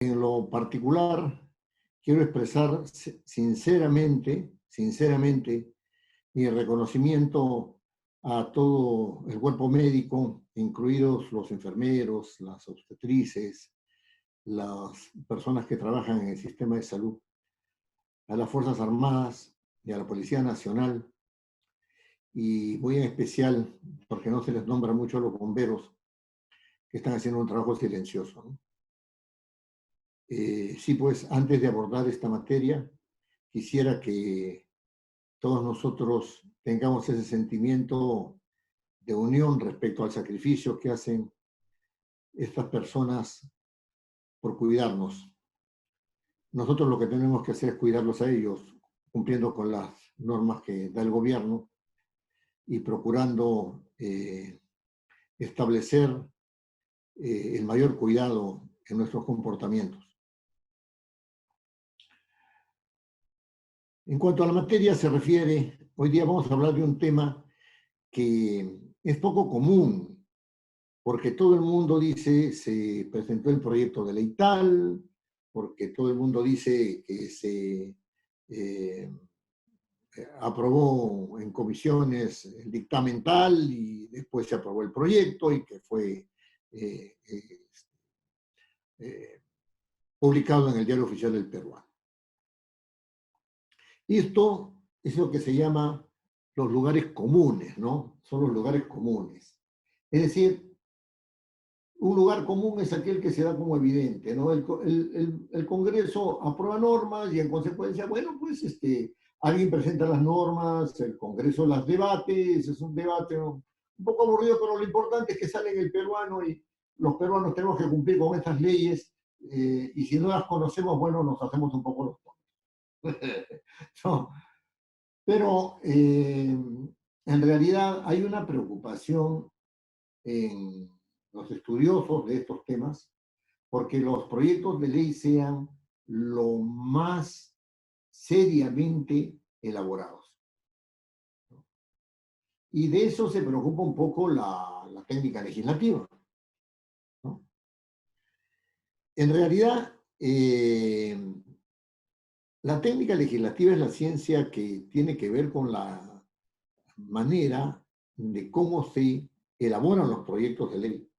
En lo particular, quiero expresar sinceramente mi reconocimiento a todo el cuerpo médico, incluidos los enfermeros, las obstetrices, las personas que trabajan en el sistema de salud, a las Fuerzas Armadas y a la Policía Nacional, y muy en especial, porque no se les nombra mucho a los bomberos, que están haciendo un trabajo silencioso, ¿no? Sí, pues antes de abordar esta materia, quisiera que todos nosotros tengamos ese sentimiento de unión respecto al sacrificio que hacen estas personas por cuidarnos. Nosotros lo que tenemos que hacer es cuidarlos a ellos, cumpliendo con las normas que da el gobierno y procurando establecer el mayor cuidado en nuestros comportamientos. En cuanto a la materia se refiere, hoy día vamos a hablar de un tema que es poco común, porque todo el mundo dice se presentó el proyecto de ley tal, porque todo el mundo dice que se aprobó en comisiones el dictamen tal y después se aprobó el proyecto y que fue publicado en el Diario Oficial del Peruano. Y esto es lo que se llama los lugares comunes, ¿no? Son los lugares comunes. Es decir, un lugar común es aquel que se da como evidente, ¿no? El Congreso aprueba normas y en consecuencia, bueno, pues alguien presenta las normas, el Congreso las debate, ese es un debate un poco aburrido, pero lo importante es que sale en el peruano y los peruanos tenemos que cumplir con estas leyes y si no las conocemos, bueno, nos hacemos un poco los tontos. No, pero en realidad hay una preocupación en los estudiosos de estos temas porque los proyectos de ley sean lo más seriamente elaborados. Y de eso se preocupa un poco la técnica legislativa, ¿no? En realidad, la técnica legislativa es la ciencia que tiene que ver con la manera de cómo se elaboran los proyectos de ley.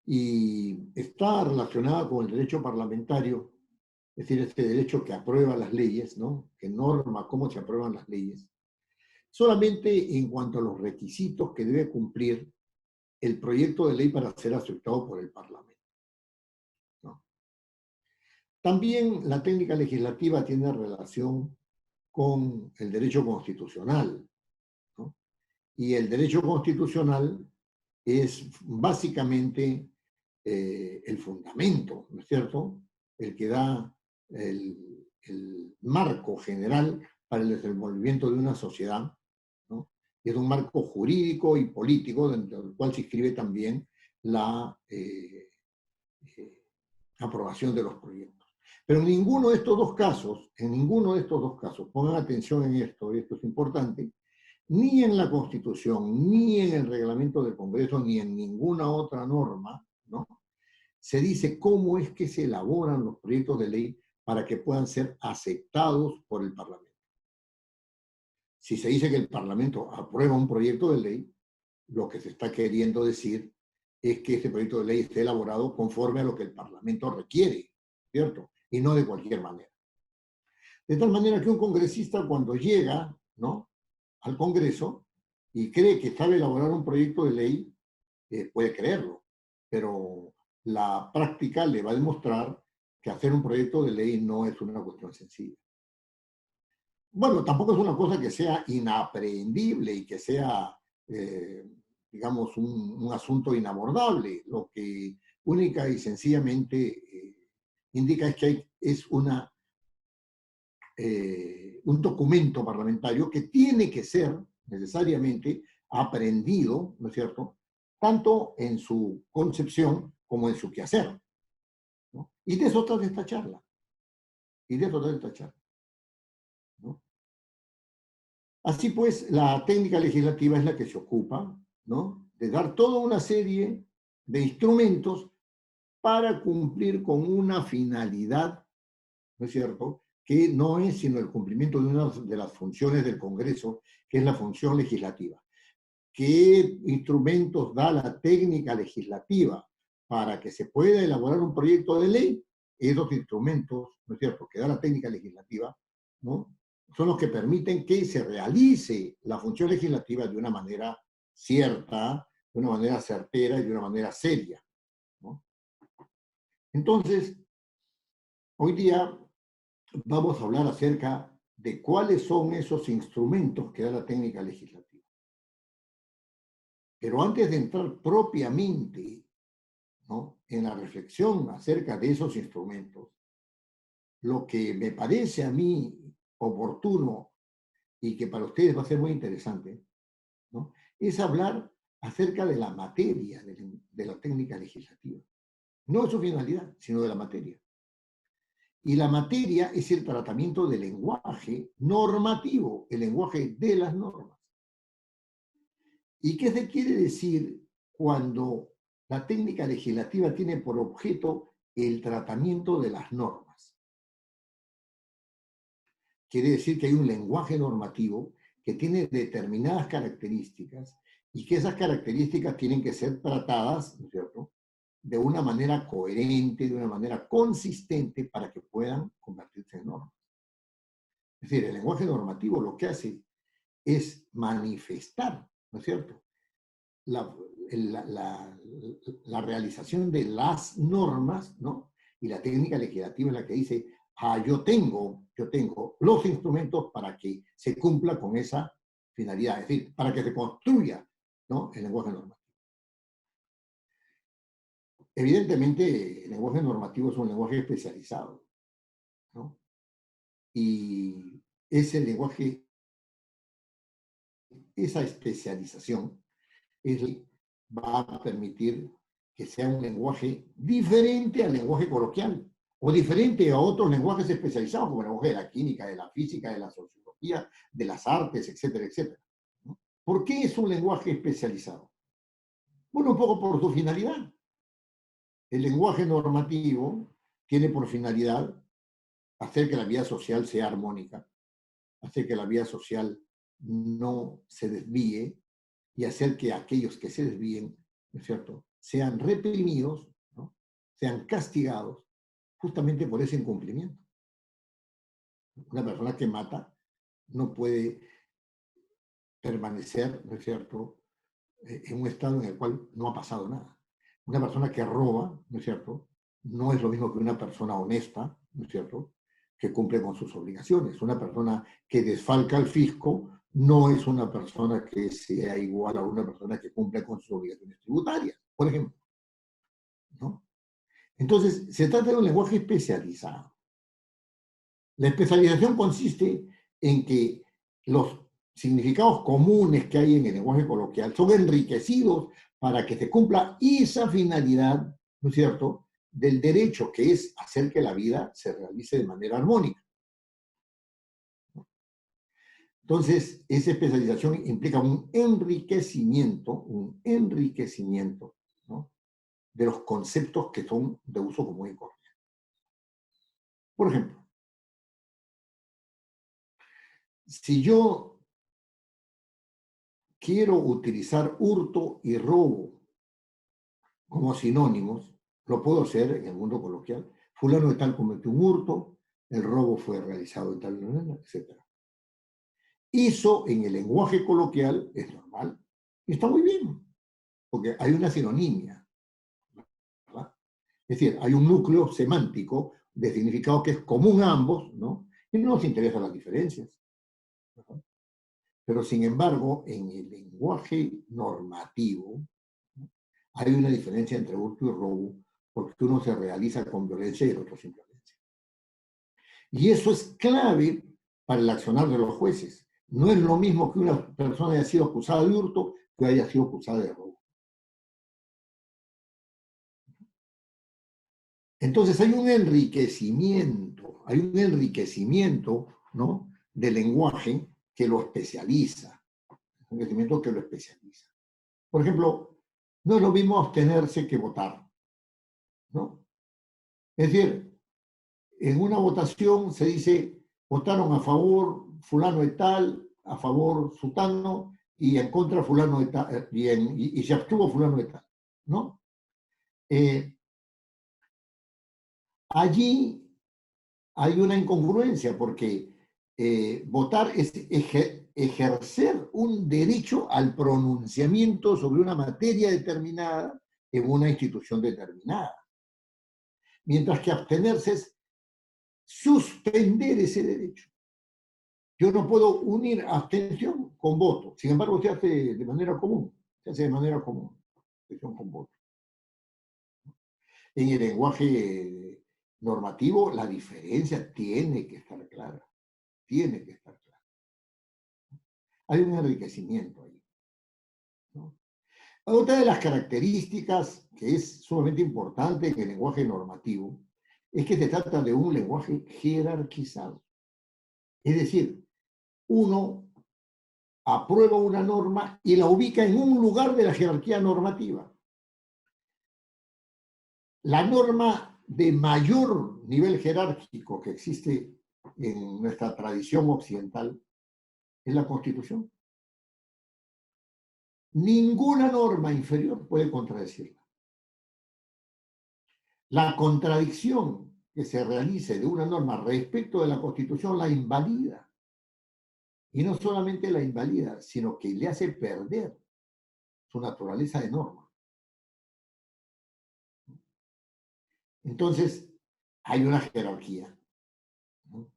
Y está relacionada con el derecho parlamentario, es decir, este derecho que aprueba las leyes, ¿no? Que norma cómo se aprueban las leyes, solamente en cuanto a los requisitos que debe cumplir el proyecto de ley para ser aceptado por el Parlamento, ¿no? También la técnica legislativa tiene relación con el derecho constitucional, ¿no? Y el derecho constitucional es básicamente el fundamento, ¿no es cierto?, el que da el marco general para el desenvolvimiento de una sociedad, ¿no? Es un marco jurídico y político dentro del cual se inscribe también la aprobación de los proyectos. Pero en ninguno de estos dos casos, pongan atención en esto, y esto es importante, ni en la Constitución, ni en el reglamento del Congreso, ni en ninguna otra norma, ¿no?, se dice cómo es que se elaboran los proyectos de ley para que puedan ser aceptados por el Parlamento. Si se dice que el Parlamento aprueba un proyecto de ley, lo que se está queriendo decir es que ese proyecto de ley esté elaborado conforme a lo que el Parlamento requiere, ¿cierto? Y no de cualquier manera. De tal manera que un congresista cuando llega, ¿no?, al Congreso y cree que sabe elaborar un proyecto de ley, puede creerlo, pero la práctica le va a demostrar que hacer un proyecto de ley no es una cuestión sencilla. Bueno, tampoco es una cosa que sea inaprehendible y que sea, digamos, un asunto inabordable. Lo que única y sencillamente indica es que es un documento parlamentario que tiene que ser necesariamente aprendido, ¿no es cierto?, tanto en su concepción como en su quehacer, ¿no? Y de eso trata esta charla. ¿No? Así pues, la técnica legislativa es la que se ocupa, ¿no?, de dar toda una serie de instrumentos para cumplir con una finalidad, ¿no es cierto?, que no es sino el cumplimiento de una de las funciones del Congreso, que es la función legislativa. ¿Qué instrumentos da la técnica legislativa para que se pueda elaborar un proyecto de ley? Esos instrumentos, ¿no es cierto?, que da la técnica legislativa, ¿no?, son los que permiten que se realice la función legislativa de una manera cierta, de una manera certera y de una manera seria, ¿no? Entonces, hoy día vamos a hablar acerca de cuáles son esos instrumentos que da la técnica legislativa. Pero antes de entrar propiamente, ¿no?, en la reflexión acerca de esos instrumentos, lo que me parece a mí oportuno y que para ustedes va a ser muy interesante, ¿no?, es hablar acerca de la materia de la técnica legislativa. No de su finalidad, sino de la materia. Y la materia es el tratamiento del lenguaje normativo, el lenguaje de las normas. ¿Y qué se quiere decir cuando la técnica legislativa tiene por objeto el tratamiento de las normas? Quiere decir que hay un lenguaje normativo que tiene determinadas características y que esas características tienen que ser tratadas, ¿no es cierto?, de una manera coherente, de una manera consistente para que puedan convertirse en normas. Es decir, el lenguaje normativo lo que hace es manifestar, ¿no es cierto?, la realización de las normas, ¿no? Y la técnica legislativa es la que dice, yo tengo los instrumentos para que se cumpla con esa finalidad, es decir, para que se construya, ¿no?, el lenguaje normativo. Evidentemente, el lenguaje normativo es un lenguaje especializado, ¿no? Y ese lenguaje, esa especialización, va a permitir que sea un lenguaje diferente al lenguaje coloquial o diferente a otros lenguajes especializados, como el lenguaje de la química, de la física, de la sociología, de las artes, etcétera, etcétera, ¿no? ¿Por qué es un lenguaje especializado? Bueno, un poco por su finalidad. El lenguaje normativo tiene por finalidad hacer que la vida social sea armónica, hacer que la vida social no se desvíe y hacer que aquellos que se desvíen, ¿no es cierto?, sean reprimidos, ¿no?, sean castigados justamente por ese incumplimiento. Una persona que mata no puede permanecer, ¿no es cierto?, en un estado en el cual no ha pasado nada. Una persona que roba, ¿no es cierto?, no es lo mismo que una persona honesta, ¿no es cierto?, que cumple con sus obligaciones. Una persona que desfalca al fisco no es una persona que sea igual a una persona que cumple con sus obligaciones tributarias, por ejemplo, ¿no? Entonces, se trata de un lenguaje especializado. La especialización consiste en que los significados comunes que hay en el lenguaje coloquial son enriquecidos para que se cumpla esa finalidad, ¿no es cierto?, del derecho, que es hacer que la vida se realice de manera armónica. Entonces, esa especialización implica un enriquecimiento, ¿no?, de los conceptos que son de uso común y corriente. Por ejemplo, si yo quiero utilizar hurto y robo como sinónimos, lo puedo hacer en el mundo coloquial. Fulano de tal cometió un hurto, el robo fue realizado en tal manera, etc. Eso en el lenguaje coloquial es normal y está muy bien, porque hay una sinonimia, ¿verdad? Es decir, hay un núcleo semántico de significado que es común a ambos, ¿no?, y no nos interesan las diferencias, ¿verdad? Pero sin embargo, en el lenguaje normativo, ¿no?, hay una diferencia entre hurto y robo, porque uno se realiza con violencia y el otro sin violencia. Y eso es clave para el accionar de los jueces. No es lo mismo que una persona haya sido acusada de hurto que haya sido acusada de robo. Entonces hay un enriquecimiento, ¿no?, del lenguaje que lo especializa, un enriquecimiento que lo especializa. Por ejemplo, no es lo mismo abstenerse que votar, ¿no? Es decir, en una votación se dice, votaron a favor fulano de tal, a favor sutano, y en contra fulano de tal, y se abstuvo fulano de tal, ¿no? Allí hay una incongruencia, porque votar es ejercer un derecho al pronunciamiento sobre una materia determinada en una institución determinada. Mientras que abstenerse es suspender ese derecho. Yo no puedo unir abstención con voto. Sin embargo, se hace de manera común. Se hace de manera común. Abstención con voto. En el lenguaje normativo, la diferencia tiene que estar clara. Tiene que estar clara. Hay un enriquecimiento ahí, ¿no? Otra de las características que es sumamente importante en el lenguaje normativo es que se trata de un lenguaje jerarquizado. Es decir, uno aprueba una norma y la ubica en un lugar de la jerarquía normativa. La norma de mayor nivel jerárquico que existe en nuestra tradición occidental es la Constitución. Ninguna norma inferior puede contradecirla. La contradicción que se realice de una norma respecto de la Constitución la invalida. Y no solamente la invalida, sino que le hace perder su naturaleza de norma. Entonces, hay una jerarquía, ¿no?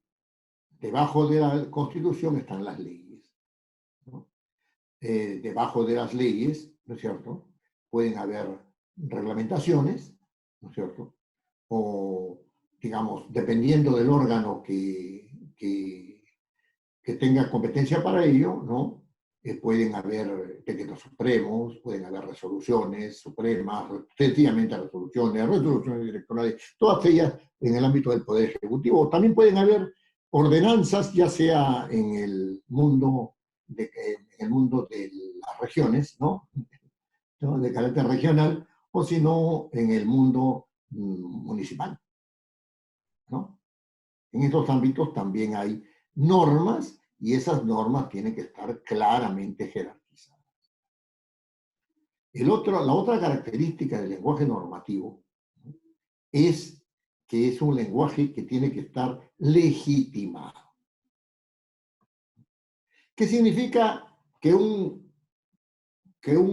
Debajo de la Constitución están las leyes, ¿no? Debajo de las leyes, ¿no es cierto?, pueden haber reglamentaciones, ¿no es cierto?, o, digamos, dependiendo del órgano que tenga competencia para ello, ¿no? Pueden haber decretos supremos, pueden haber resoluciones supremas, sencillamente resoluciones electorales, todas ellas en el ámbito del Poder Ejecutivo. También pueden haber ordenanzas, ya sea en el mundo de las regiones, ¿no? De carácter regional, o si no, en el mundo municipal, ¿no? En estos ámbitos también hay normas y esas normas tienen que estar claramente jerarquizadas. La otra característica del lenguaje normativo, ¿no?, es que es un lenguaje que tiene que estar legitimado. ¿Qué significa que un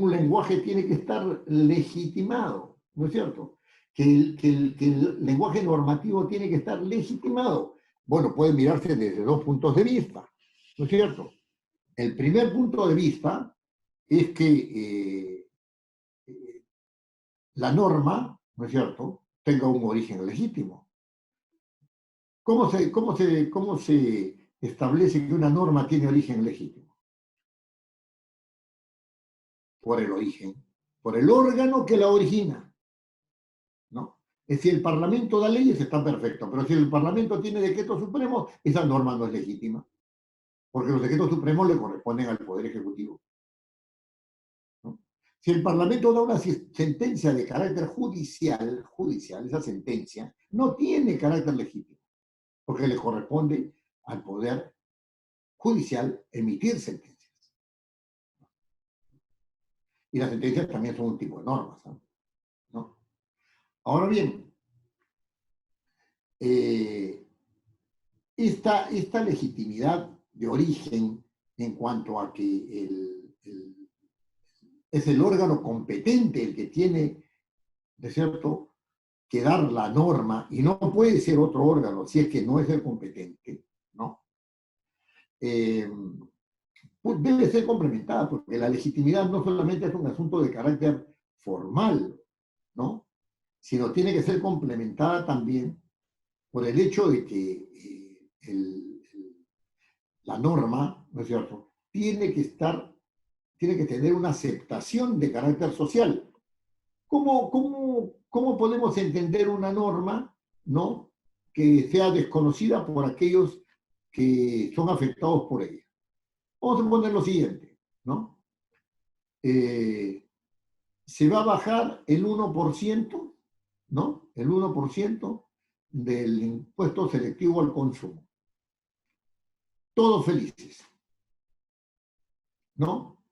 lenguaje tiene que estar legitimado? ¿No es cierto? Que el lenguaje normativo tiene que estar legitimado. Bueno, puede mirarse desde dos puntos de vista, ¿no es cierto? El primer punto de vista es que la norma, ¿no es cierto?, tenga un origen legítimo. ¿Cómo se establece que una norma tiene origen legítimo? Por el origen, por el órgano que la origina, ¿no? Es decir, el Parlamento da leyes, está perfecto, pero si el Parlamento tiene decretos supremos, esa norma no es legítima, porque los decretos supremos le corresponden al Poder Ejecutivo, ¿no? Si el Parlamento da una sentencia de carácter judicial, esa sentencia no tiene carácter legítimo, porque le corresponde al Poder Judicial emitir sentencias. Y las sentencias también son un tipo de normas, ¿no? Ahora bien, esta legitimidad de origen en cuanto a que es el órgano competente el que tiene, ¿de cierto?, que dar la norma, y no puede ser otro órgano si es que no es el competente, ¿no? Pues debe ser complementada, porque la legitimidad no solamente es un asunto de carácter formal, ¿no?, sino tiene que ser complementada también por el hecho de que la norma, ¿no es cierto?, tiene que tener una aceptación de carácter social. ¿Cómo podemos entender una norma, ¿no?, que sea desconocida por aquellos que son afectados por ella? Vamos a poner lo siguiente, ¿no? Se va a bajar el 1%, ¿no? El 1% del impuesto selectivo al consumo. Todos felices, ¿no?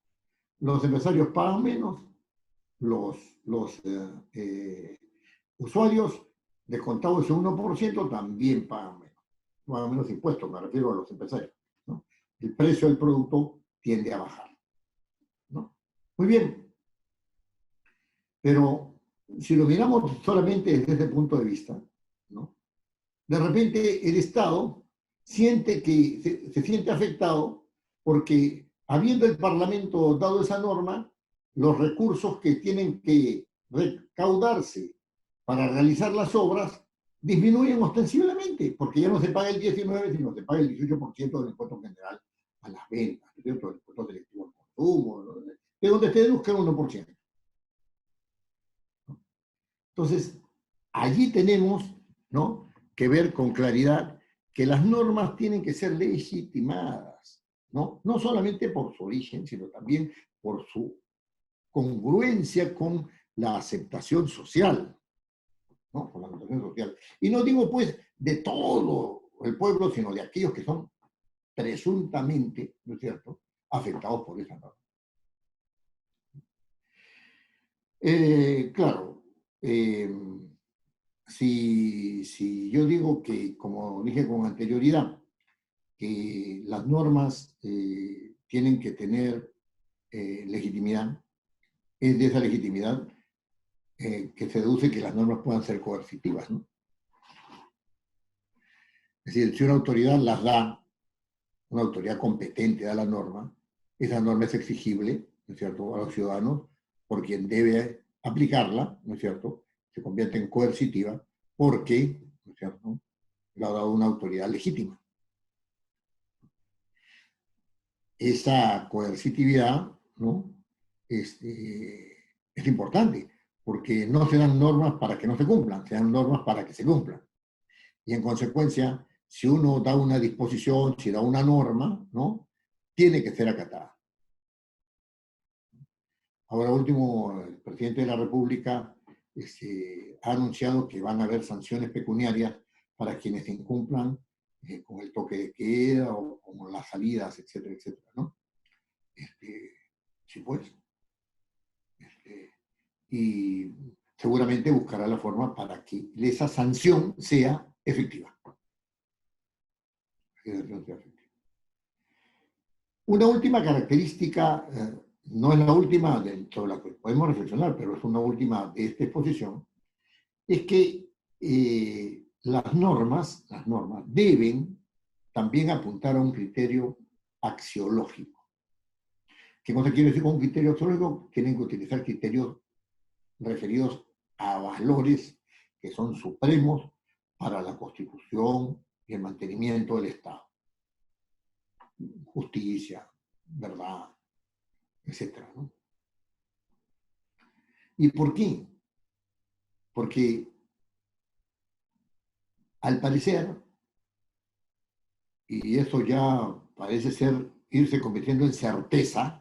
Los empresarios pagan menos, los usuarios, descontado ese 1%, también pagan menos impuestos, me refiero a los empresarios, ¿no? El precio del producto tiende a bajar, ¿no? Muy bien, pero si lo miramos solamente desde ese punto de vista, ¿no? De repente el Estado siente que se siente afectado porque, habiendo el Parlamento dado esa norma, los recursos que tienen que recaudarse para realizar las obras disminuyen ostensiblemente, porque ya no se paga el 19, sino se paga el 18% del impuesto general a las ventas, ¿cierto? El impuesto selectivo al consumo, ¿no? De donde se deduzca el 1%. Entonces, allí tenemos, ¿no?, que ver con claridad que las normas tienen que ser legitimadas, ¿no? No solamente por su origen, sino también por su congruencia con la aceptación social, ¿no? Con la aceptación social. Y no digo, pues, de todo el pueblo, sino de aquellos que son presuntamente, ¿no es cierto?, afectados por esa norma. Claro, si yo digo que, como dije con anterioridad, que las normas tienen que tener legitimidad, es de esa legitimidad que se deduce que las normas puedan ser coercitivas, ¿no? Es decir, si una autoridad las da, una autoridad competente da la norma, esa norma es exigible, ¿no es cierto?, a los ciudadanos, por quien debe aplicarla, ¿no es cierto?, se convierte en coercitiva porque, ¿no es cierto?, la ha dado una autoridad legítima. Esa coercitividad, ¿no?, es importante, porque no se dan normas para que no se cumplan, se dan normas para que se cumplan. Y en consecuencia, si uno da una disposición, si da una norma, ¿no?, tiene que ser acatada. Ahora último, el presidente de la República ha anunciado que van a haber sanciones pecuniarias para quienes incumplan con el toque de queda o con las salidas, etcétera, etcétera, ¿no? Sí, pues. Y seguramente buscará la forma para que esa sanción sea efectiva. Una última característica, no es la última dentro de la que podemos reflexionar, pero es una última de esta exposición, es que las normas deben también apuntar a un criterio axiológico. ¿Qué cosa quiere decir con un criterio axiológico? Tienen que utilizar criterios referidos a valores que son supremos para la constitución y el mantenimiento del Estado. Justicia, verdad, etcétera, ¿no? ¿Y por qué? Porque, al parecer, y eso ya parece ser irse convirtiendo en certeza,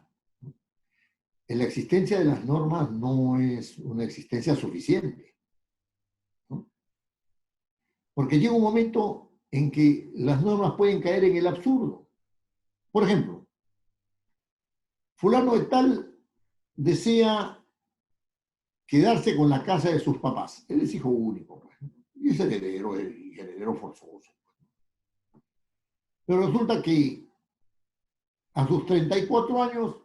la existencia de las normas no es una existencia suficiente, ¿no? Porque llega un momento en que las normas pueden caer en el absurdo. Por ejemplo, fulano de tal desea quedarse con la casa de sus papás. Él es hijo único, pues, y es heredero forzoso. Pero resulta que a sus 34 años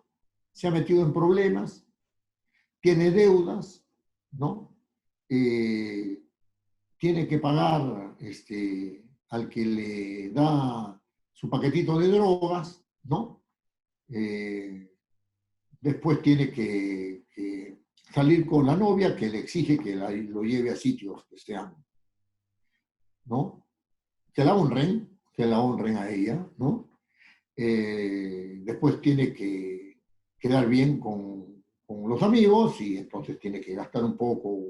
se ha metido en problemas, tiene deudas, ¿no? Tiene que pagar al que le da su paquetito de drogas, ¿no? Después tiene que salir con la novia que le exige que lo lleve a sitios que sean, ¿no? Que la honren a ella, ¿no? Después tiene que quedar bien con los amigos y entonces tiene que gastar un poco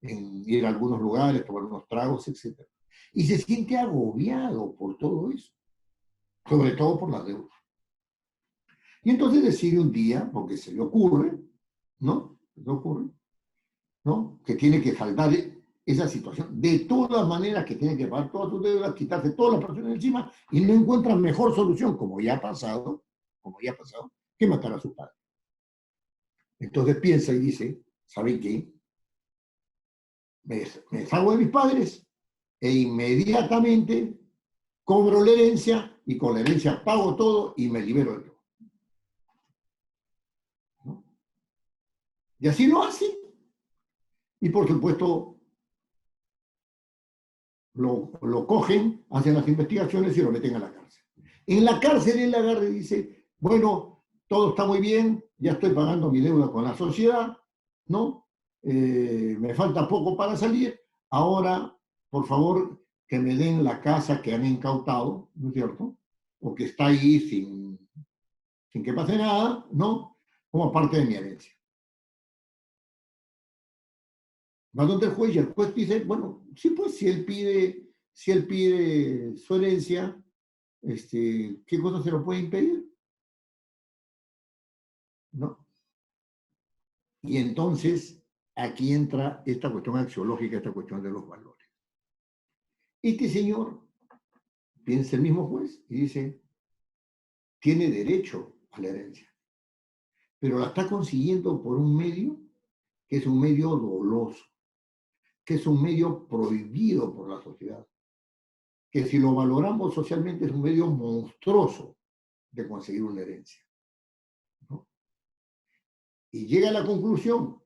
en ir a algunos lugares, tomar unos tragos, etc. Y se siente agobiado por todo eso, sobre todo por las deudas. Y entonces decide un día, porque se le ocurre, ¿no? Se le ocurre, ¿no?, que tiene que saldar esa situación. De todas maneras que tienen que pagar todas sus deudas, quitarse todas las personas encima y no encuentran mejor solución, como ya ha pasado, que matar a sus padres. Entonces piensa y dice, ¿saben qué? Me deshago de mis padres e inmediatamente cobro la herencia y con la herencia pago todo y me libero de todo. ¿No? Y así lo hace. Y por supuesto lo cogen, hacen las investigaciones y lo meten a la cárcel. En la cárcel él agarra y dice, bueno, todo está muy bien, ya estoy pagando mi deuda con la sociedad, ¿no? Me falta poco para salir, ahora, por favor, que me den la casa que han incautado, ¿no es cierto? O que está ahí sin que pase nada, ¿no? Como parte de mi herencia. Va donde el juez y el juez dice, bueno, sí, pues si él pide su herencia, ¿qué cosa se lo puede impedir? ¿No? Y entonces aquí entra esta cuestión axiológica, esta cuestión de los valores. Este señor, piensa el mismo juez y dice, tiene derecho a la herencia, pero la está consiguiendo por un medio que es un medio doloso, que es un medio prohibido por la sociedad, que si lo valoramos socialmente es un medio monstruoso de conseguir una herencia, ¿no? Y llega a la conclusión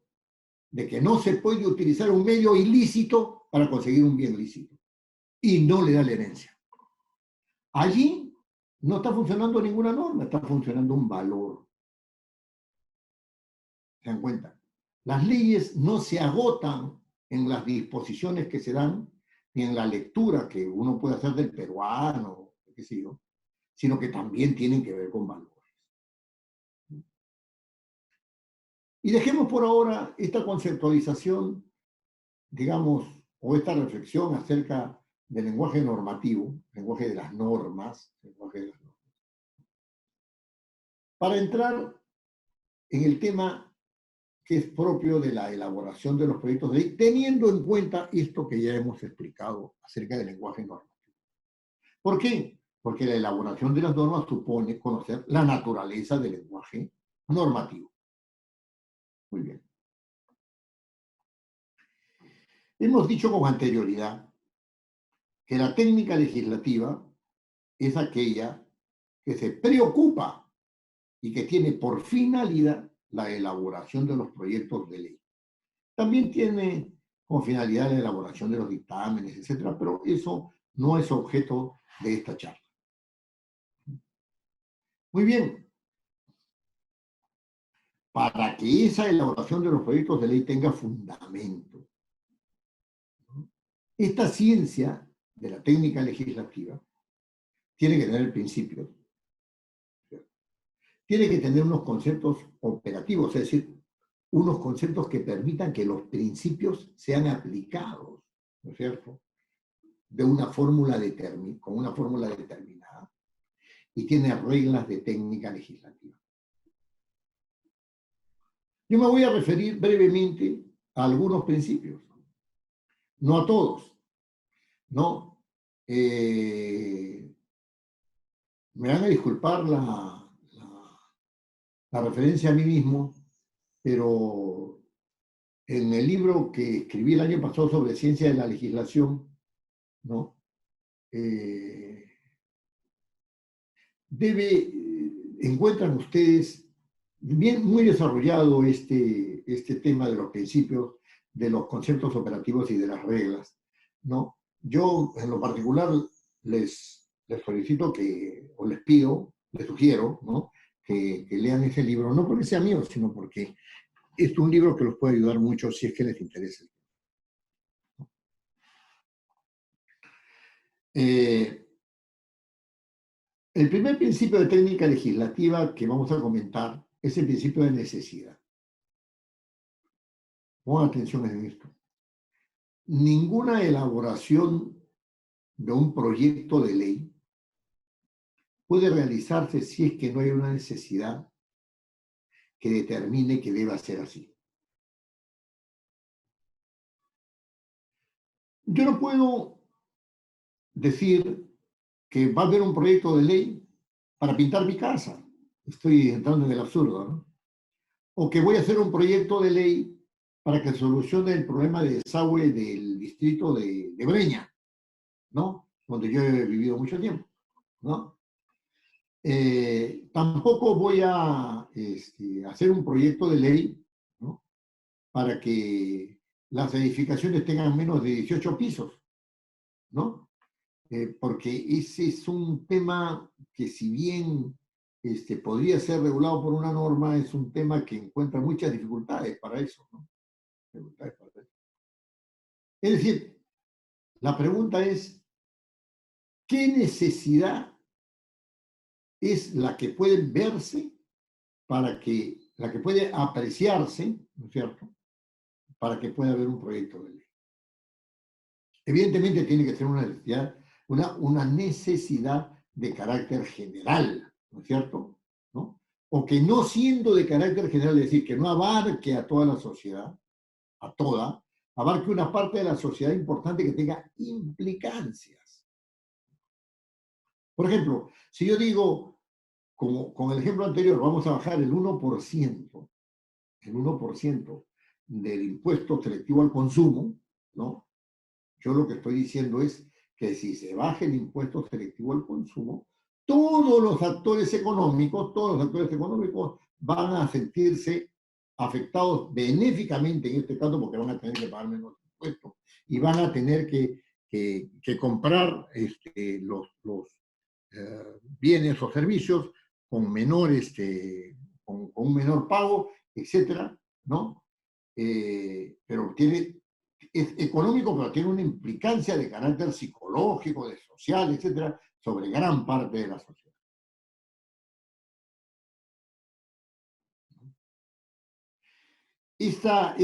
de que no se puede utilizar un medio ilícito para conseguir un bien lícito. Y no le da la herencia. Allí no está funcionando ninguna norma, está funcionando un valor. ¿Se dan cuenta? Las leyes no se agotan en las disposiciones que se dan, ni en la lectura que uno puede hacer del peruano, qué sé yo, sino que también tienen que ver con valores. Y dejemos por ahora esta conceptualización, digamos, o esta reflexión acerca del lenguaje normativo, lenguaje de las normas, para entrar en el tema que es propio de la elaboración de los proyectos de ley, teniendo en cuenta esto que ya hemos explicado acerca del lenguaje normativo. ¿Por qué? Porque la elaboración de las normas supone conocer la naturaleza del lenguaje normativo. Muy bien. Hemos dicho con anterioridad que la técnica legislativa es aquella que se preocupa y que tiene por finalidad la elaboración de los proyectos de ley. También tiene como finalidad la elaboración de los dictámenes, etcétera, pero eso no es objeto de esta charla. Muy bien. Para que esa elaboración de los proyectos de ley tenga fundamento, esta ciencia de la técnica legislativa tiene que tener principios, tiene que tener unos conceptos operativos, es decir, unos conceptos que permitan que los principios sean aplicados, ¿no es cierto?, de una fórmula con una fórmula determinada, y tiene reglas de técnica legislativa. Yo me voy a referir brevemente a algunos principios, no a todos, ¿no? Me van a disculpar la referencia a mí mismo, pero en el libro que escribí el año pasado sobre ciencia de la legislación, ¿no? Encuentran ustedes muy desarrollado este tema de los principios, de los conceptos operativos y de las reglas, ¿no? Yo, en lo particular, les solicito o les pido, les sugiero, ¿no?, que lean ese libro, no porque sea mío, sino porque es un libro que los puede ayudar mucho si es que les interesa. El primer principio de técnica legislativa que vamos a comentar es el principio de necesidad. Pongan atención en esto. Ninguna elaboración de un proyecto de ley puede realizarse si es que no hay una necesidad que determine que deba ser así. Yo no puedo decir que va a haber un proyecto de ley para pintar mi casa. Estoy entrando en el absurdo, ¿no? O que voy a hacer un proyecto de ley para que solucione el problema de desagüe del distrito de Breña, ¿no? Donde yo he vivido mucho tiempo, ¿no? Tampoco voy a hacer un proyecto de ley, ¿no? Para que las edificaciones tengan menos de 18 pisos, ¿no? Porque ese es un tema que si bien podría ser regulado por una norma, es un tema que encuentra muchas dificultades para eso, ¿no? Dificultades para eso. Es decir, la pregunta es, ¿qué necesidad es la que puede verse para que, la que puede apreciarse, ¿no es cierto?, para que pueda haber un proyecto de ley? Evidentemente tiene que ser una necesidad, una necesidad de carácter general, ¿no es cierto? ¿No? O que no siendo de carácter general, es decir, que no abarque a toda la sociedad, a toda, abarque una parte de la sociedad importante que tenga implicancias. Por ejemplo, si yo digo, como con el ejemplo anterior, vamos a bajar el 1% del impuesto selectivo al consumo, ¿no? Yo lo que estoy diciendo es que si se baja el impuesto selectivo al consumo, todos los actores económicos van a sentirse afectados benéficamente en este caso porque van a tener que pagar menos impuestos y van a tener que comprar bienes o servicios con menor, con un menor pago, etcétera, ¿no? Pero es económico, pero tiene una implicancia de carácter psicológico, de social, etcétera, sobre gran parte de la sociedad. Esta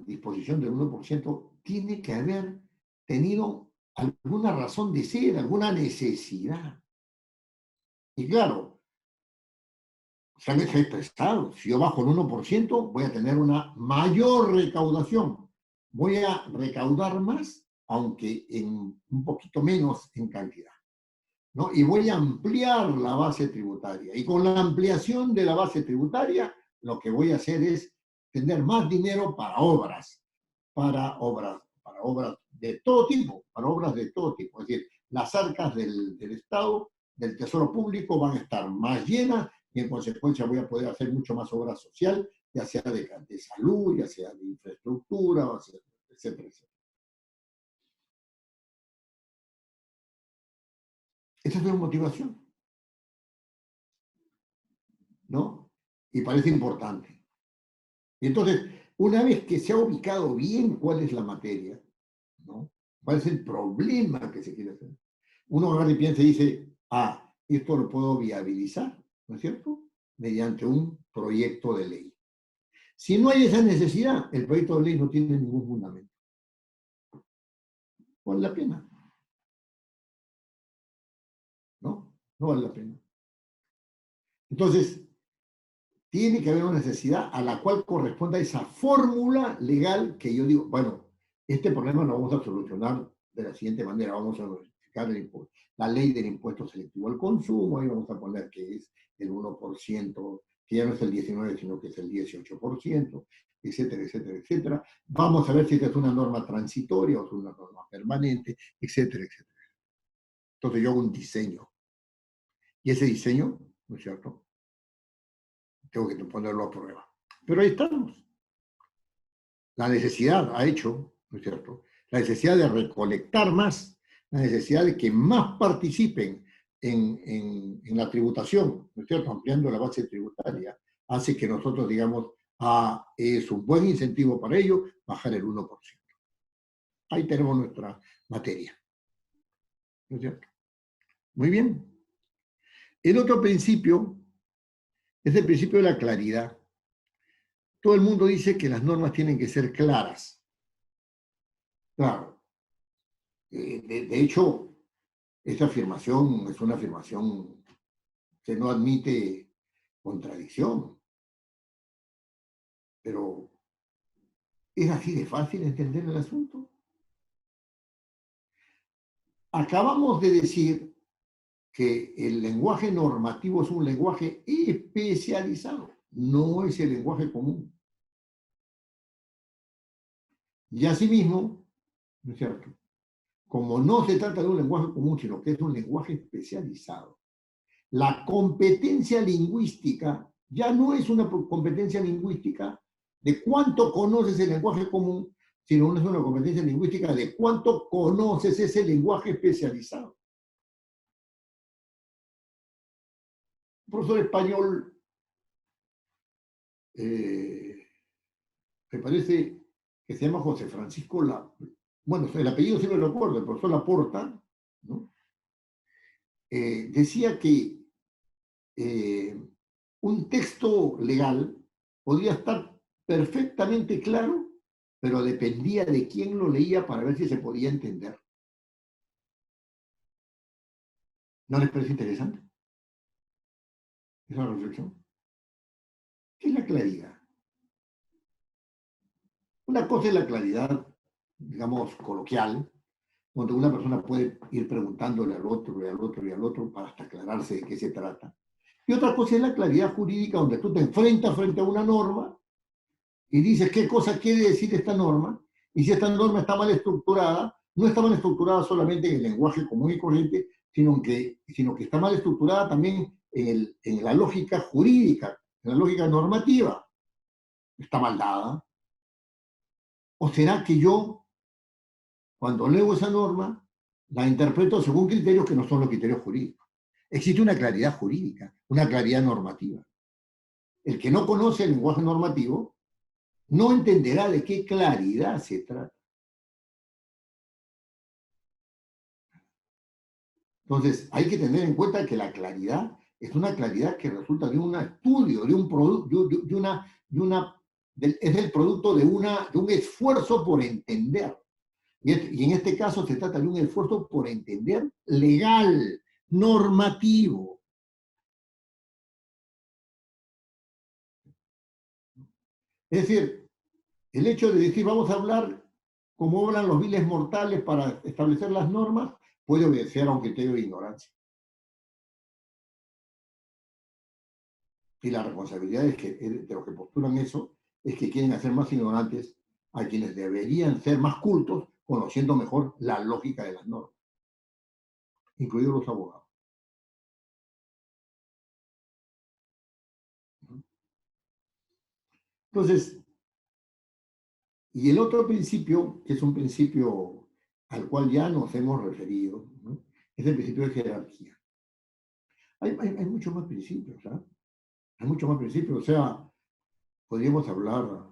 disposición del 1% tiene que haber tenido alguna razón de ser, alguna necesidad. Y claro, se han expresado, si yo bajo el 1%, voy a tener una mayor recaudación. Voy a recaudar más, aunque un poquito menos en cantidad, ¿no? Y voy a ampliar la base tributaria. Y con la ampliación de la base tributaria, lo que voy a hacer es tener más dinero para obras de todo tipo, para obras de todo tipo. Es decir, las arcas del Estado, del Tesoro Público, van a estar más llenas y en consecuencia voy a poder hacer mucho más obra social, ya sea de salud, ya sea de infraestructura, etcétera, etcétera. Esa es una motivación, ¿no? Y parece importante. Y entonces, una vez que se ha ubicado bien cuál es la materia, ¿no? ¿Cuál es el problema que se quiere hacer? Uno agarra y piensa y dice, esto lo puedo viabilizar, ¿no es cierto? Mediante un proyecto de ley. Si no hay esa necesidad, el proyecto de ley no tiene ningún fundamento. No vale la pena, ¿no? No vale la pena. Entonces, tiene que haber una necesidad a la cual corresponda esa fórmula legal que yo digo, bueno, este problema lo vamos a solucionar de la siguiente manera, vamos a modificar la ley del impuesto selectivo al consumo, ahí vamos a poner que es el 1%, que ya no es el 19%, sino que es el 18%, etcétera, etcétera, etcétera. Vamos a ver si esta es una norma transitoria o es una norma permanente, etcétera, etcétera. Entonces yo hago un diseño. Y ese diseño, ¿no es cierto?, tengo que ponerlo a prueba. Pero ahí estamos. La necesidad ha hecho, ¿no es cierto?, la necesidad de recolectar más, la necesidad de que más participen en la tributación, ¿no es cierto?, ampliando la base tributaria, hace que nosotros digamos, es un buen incentivo para ello bajar el 1%. Ahí tenemos nuestra materia, ¿no es cierto? Muy bien. El otro principio es el principio de la claridad. Todo el mundo dice que las normas tienen que ser claras. Claro. De hecho, esta afirmación es una afirmación que no admite contradicción. Pero ¿Es así de fácil entender el asunto? Acabamos de decir que el lenguaje normativo es un lenguaje especializado, no es el lenguaje común. Y asimismo, ¿no es cierto? Como no se trata de un lenguaje común, sino que es un lenguaje especializado, la competencia lingüística ya no es una competencia lingüística de cuánto conoces el lenguaje común, sino es una competencia lingüística de cuánto conoces ese lenguaje especializado. Un profesor español, me parece que se llama José Francisco bueno, el apellido sí me lo acuerdo, el profesor Laporta, ¿no? Decía que un texto legal podía estar perfectamente claro, pero dependía de quién lo leía para ver si se podía entender. ¿No les parece interesante esa reflexión? ¿Qué es la claridad? Una cosa es la claridad, digamos, coloquial, donde una persona puede ir preguntándole al otro y al otro y al otro para hasta aclararse de qué se trata. Y otra cosa es la claridad jurídica, donde tú te enfrentas frente a una norma y dices qué cosa quiere decir esta norma, y si esta norma está mal estructurada, no está mal estructurada solamente en el lenguaje común y corriente, sino que está mal estructurada también en la lógica jurídica, en la lógica normativa. ¿Está mal dada? ¿O será que yo, cuando leo esa norma, la interpreto según criterios que no son los criterios jurídicos? Existe una claridad jurídica, una claridad normativa. El que no conoce el lenguaje normativo no entenderá de qué claridad se trata. Entonces, hay que tener en cuenta que la claridad es una claridad que resulta de un estudio, de un producto, es el producto de un esfuerzo por entender. Y en este caso se trata de un esfuerzo por entender legal, normativo. Es decir, el hecho de decir vamos a hablar como hablan los viles mortales para establecer las normas puede obedecer a un criterio de ignorancia. Y la responsabilidad es que, de los que postulan eso es que quieren hacer más ignorantes a quienes deberían ser más cultos, conociendo mejor la lógica de las normas, incluidos los abogados. Entonces, y el otro principio, que es un principio al cual ya nos hemos referido, ¿no? Es el principio de jerarquía. Hay muchos más principios, ¿ah? Hay muchos más principios, o sea, podríamos hablar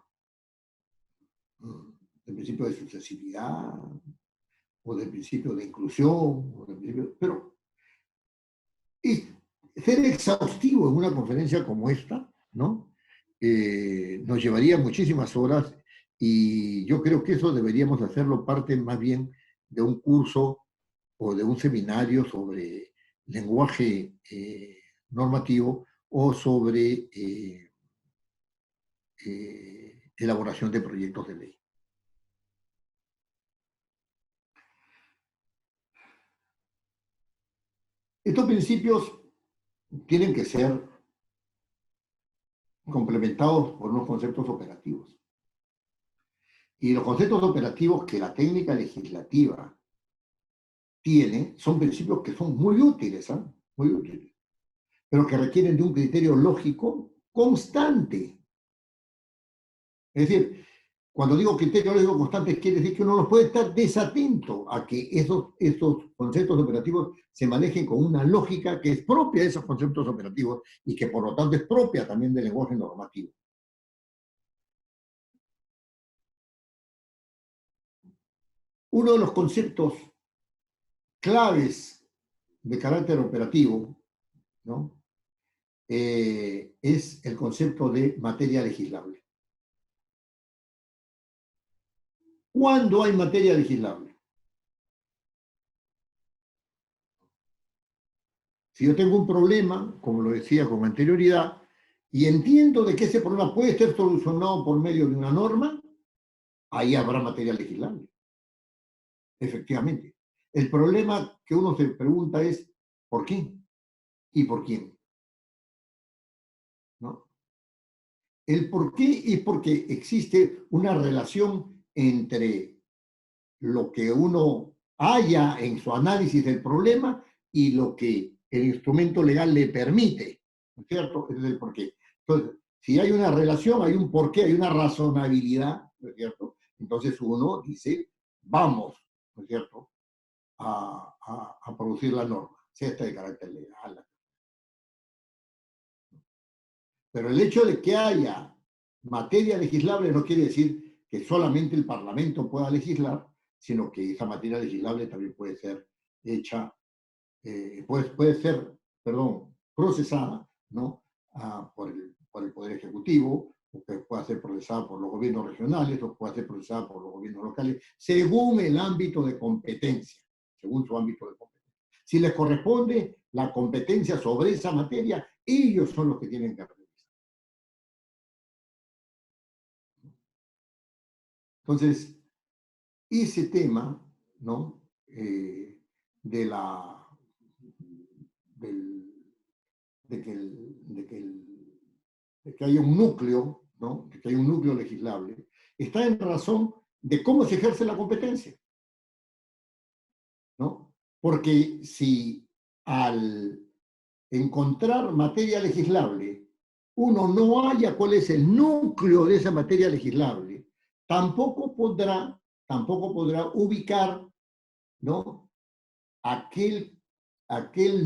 del principio de sucesividad, o del principio de inclusión, pero y ser exhaustivo en una conferencia como esta, ¿no? Nos llevaría muchísimas horas y yo creo que eso deberíamos hacerlo parte más bien de un curso o de un seminario sobre lenguaje normativo o sobre elaboración de proyectos de ley. Estos principios tienen que ser complementados por unos conceptos operativos. Y los conceptos operativos que la técnica legislativa tiene son principios que son muy útiles, ¿eh? Muy útiles, pero que requieren de un criterio lógico constante. Es decir, cuando digo criterio lógico constante, quiere decir que uno no puede estar desatento a que esos conceptos operativos se manejen con una lógica que es propia de esos conceptos operativos y que por lo tanto es propia también del lenguaje normativo. Uno de los conceptos claves de carácter operativo, ¿no? Es el concepto de materia legislable. ¿Cuándo hay materia legislable? Si yo tengo un problema, como lo decía con anterioridad, y entiendo de que ese problema puede ser solucionado por medio de una norma, ahí habrá materia legislable. Efectivamente. El problema que uno se pregunta es, ¿por qué? ¿Y por quién? ¿No? El por qué es porque existe una relación entre lo que uno haya en su análisis del problema y lo que el instrumento legal le permite, ¿no es cierto? Ese es el porqué. Entonces, si hay una relación, hay un porqué, hay una razonabilidad, ¿no es cierto? Entonces uno dice, vamos, ¿no es cierto?, a producir la norma, sea esta de carácter legal. Pero el hecho de que haya materia legislable no quiere decir que solamente el Parlamento pueda legislar, sino que esa materia legislable también puede ser hecha, puede ser, perdón, procesada, ¿no? Por el Poder Ejecutivo, o que pueda ser procesada por los gobiernos regionales, o pueda ser procesada por los gobiernos locales, según el ámbito de competencia, según su ámbito de competencia. Si les corresponde la competencia sobre esa materia, ellos son los que tienen que revisar. Entonces, ese tema, ¿no? De la, del, de, que de que haya un núcleo, ¿no? De que haya un núcleo legislable, está en razón de cómo se ejerce la competencia, ¿no? Porque si al encontrar materia legislable uno no haya cuál es el núcleo de esa materia legislable, tampoco podrá ubicar, ¿no?, aquel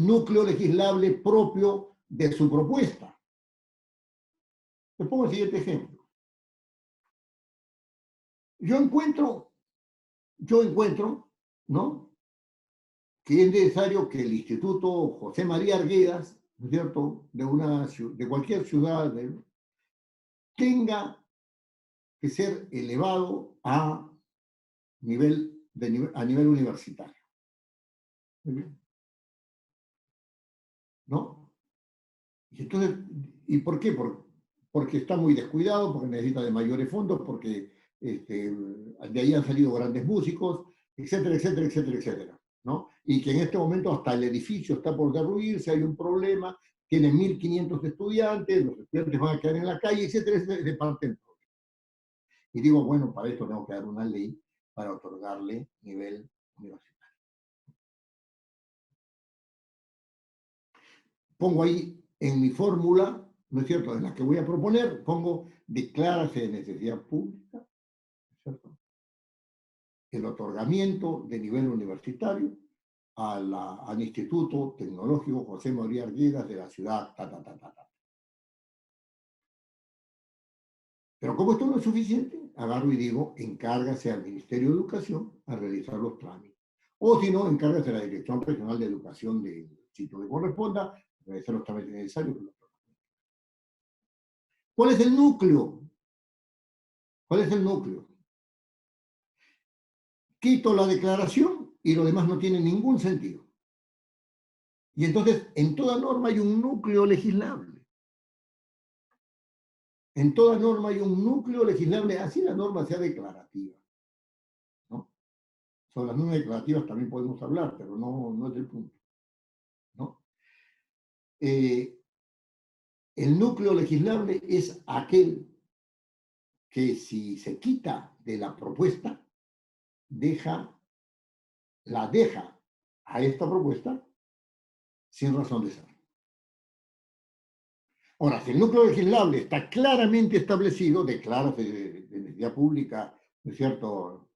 núcleo legislable propio de su propuesta. Les pongo el siguiente ejemplo. Yo encuentro, ¿no?, que es necesario que el Instituto José María Arguedas, ¿no es cierto?, de cualquier ciudad, tenga que ser elevado a nivel universitario. Muy bien. ¿No? Y entonces, ¿y por qué? Porque está muy descuidado, porque necesita de mayores fondos, porque de ahí han salido grandes músicos, etcétera, etcétera, etcétera, etcétera, ¿no? Y que en este momento hasta el edificio está por derruirse, hay un problema, tiene 1.500 estudiantes, los estudiantes van a quedar en la calle, etcétera, etcétera, de parte del problema. Y digo, bueno, para esto tengo que dar una ley para otorgarle nivel universitario. Pongo ahí en mi fórmula, ¿no es cierto?, en la que voy a proponer, pongo declárase de necesidad pública, ¿no es cierto?, el otorgamiento de nivel universitario al Instituto Tecnológico José María Arguedas de la ciudad, Pero como esto no es suficiente, agarro y digo, encárgase al Ministerio de Educación a realizar los trámites. O si no, encárgase a la Dirección Regional de Educación del sitio que corresponda a realizar los trámites necesarios. ¿Cuál es el núcleo? ¿Cuál es el núcleo? Quito la declaración y lo demás no tiene ningún sentido. Y entonces, en toda norma hay un núcleo legislable. En toda norma hay un núcleo legislable, así la norma sea declarativa, ¿no? Sobre las normas declarativas también podemos hablar, pero no es el punto, ¿no? El núcleo legislable es aquel que, si se quita de la propuesta, la deja a esta propuesta sin razón de ser. Ahora, si el núcleo legislable está claramente establecido, declárase de necesidad pública, ¿no es cierto?,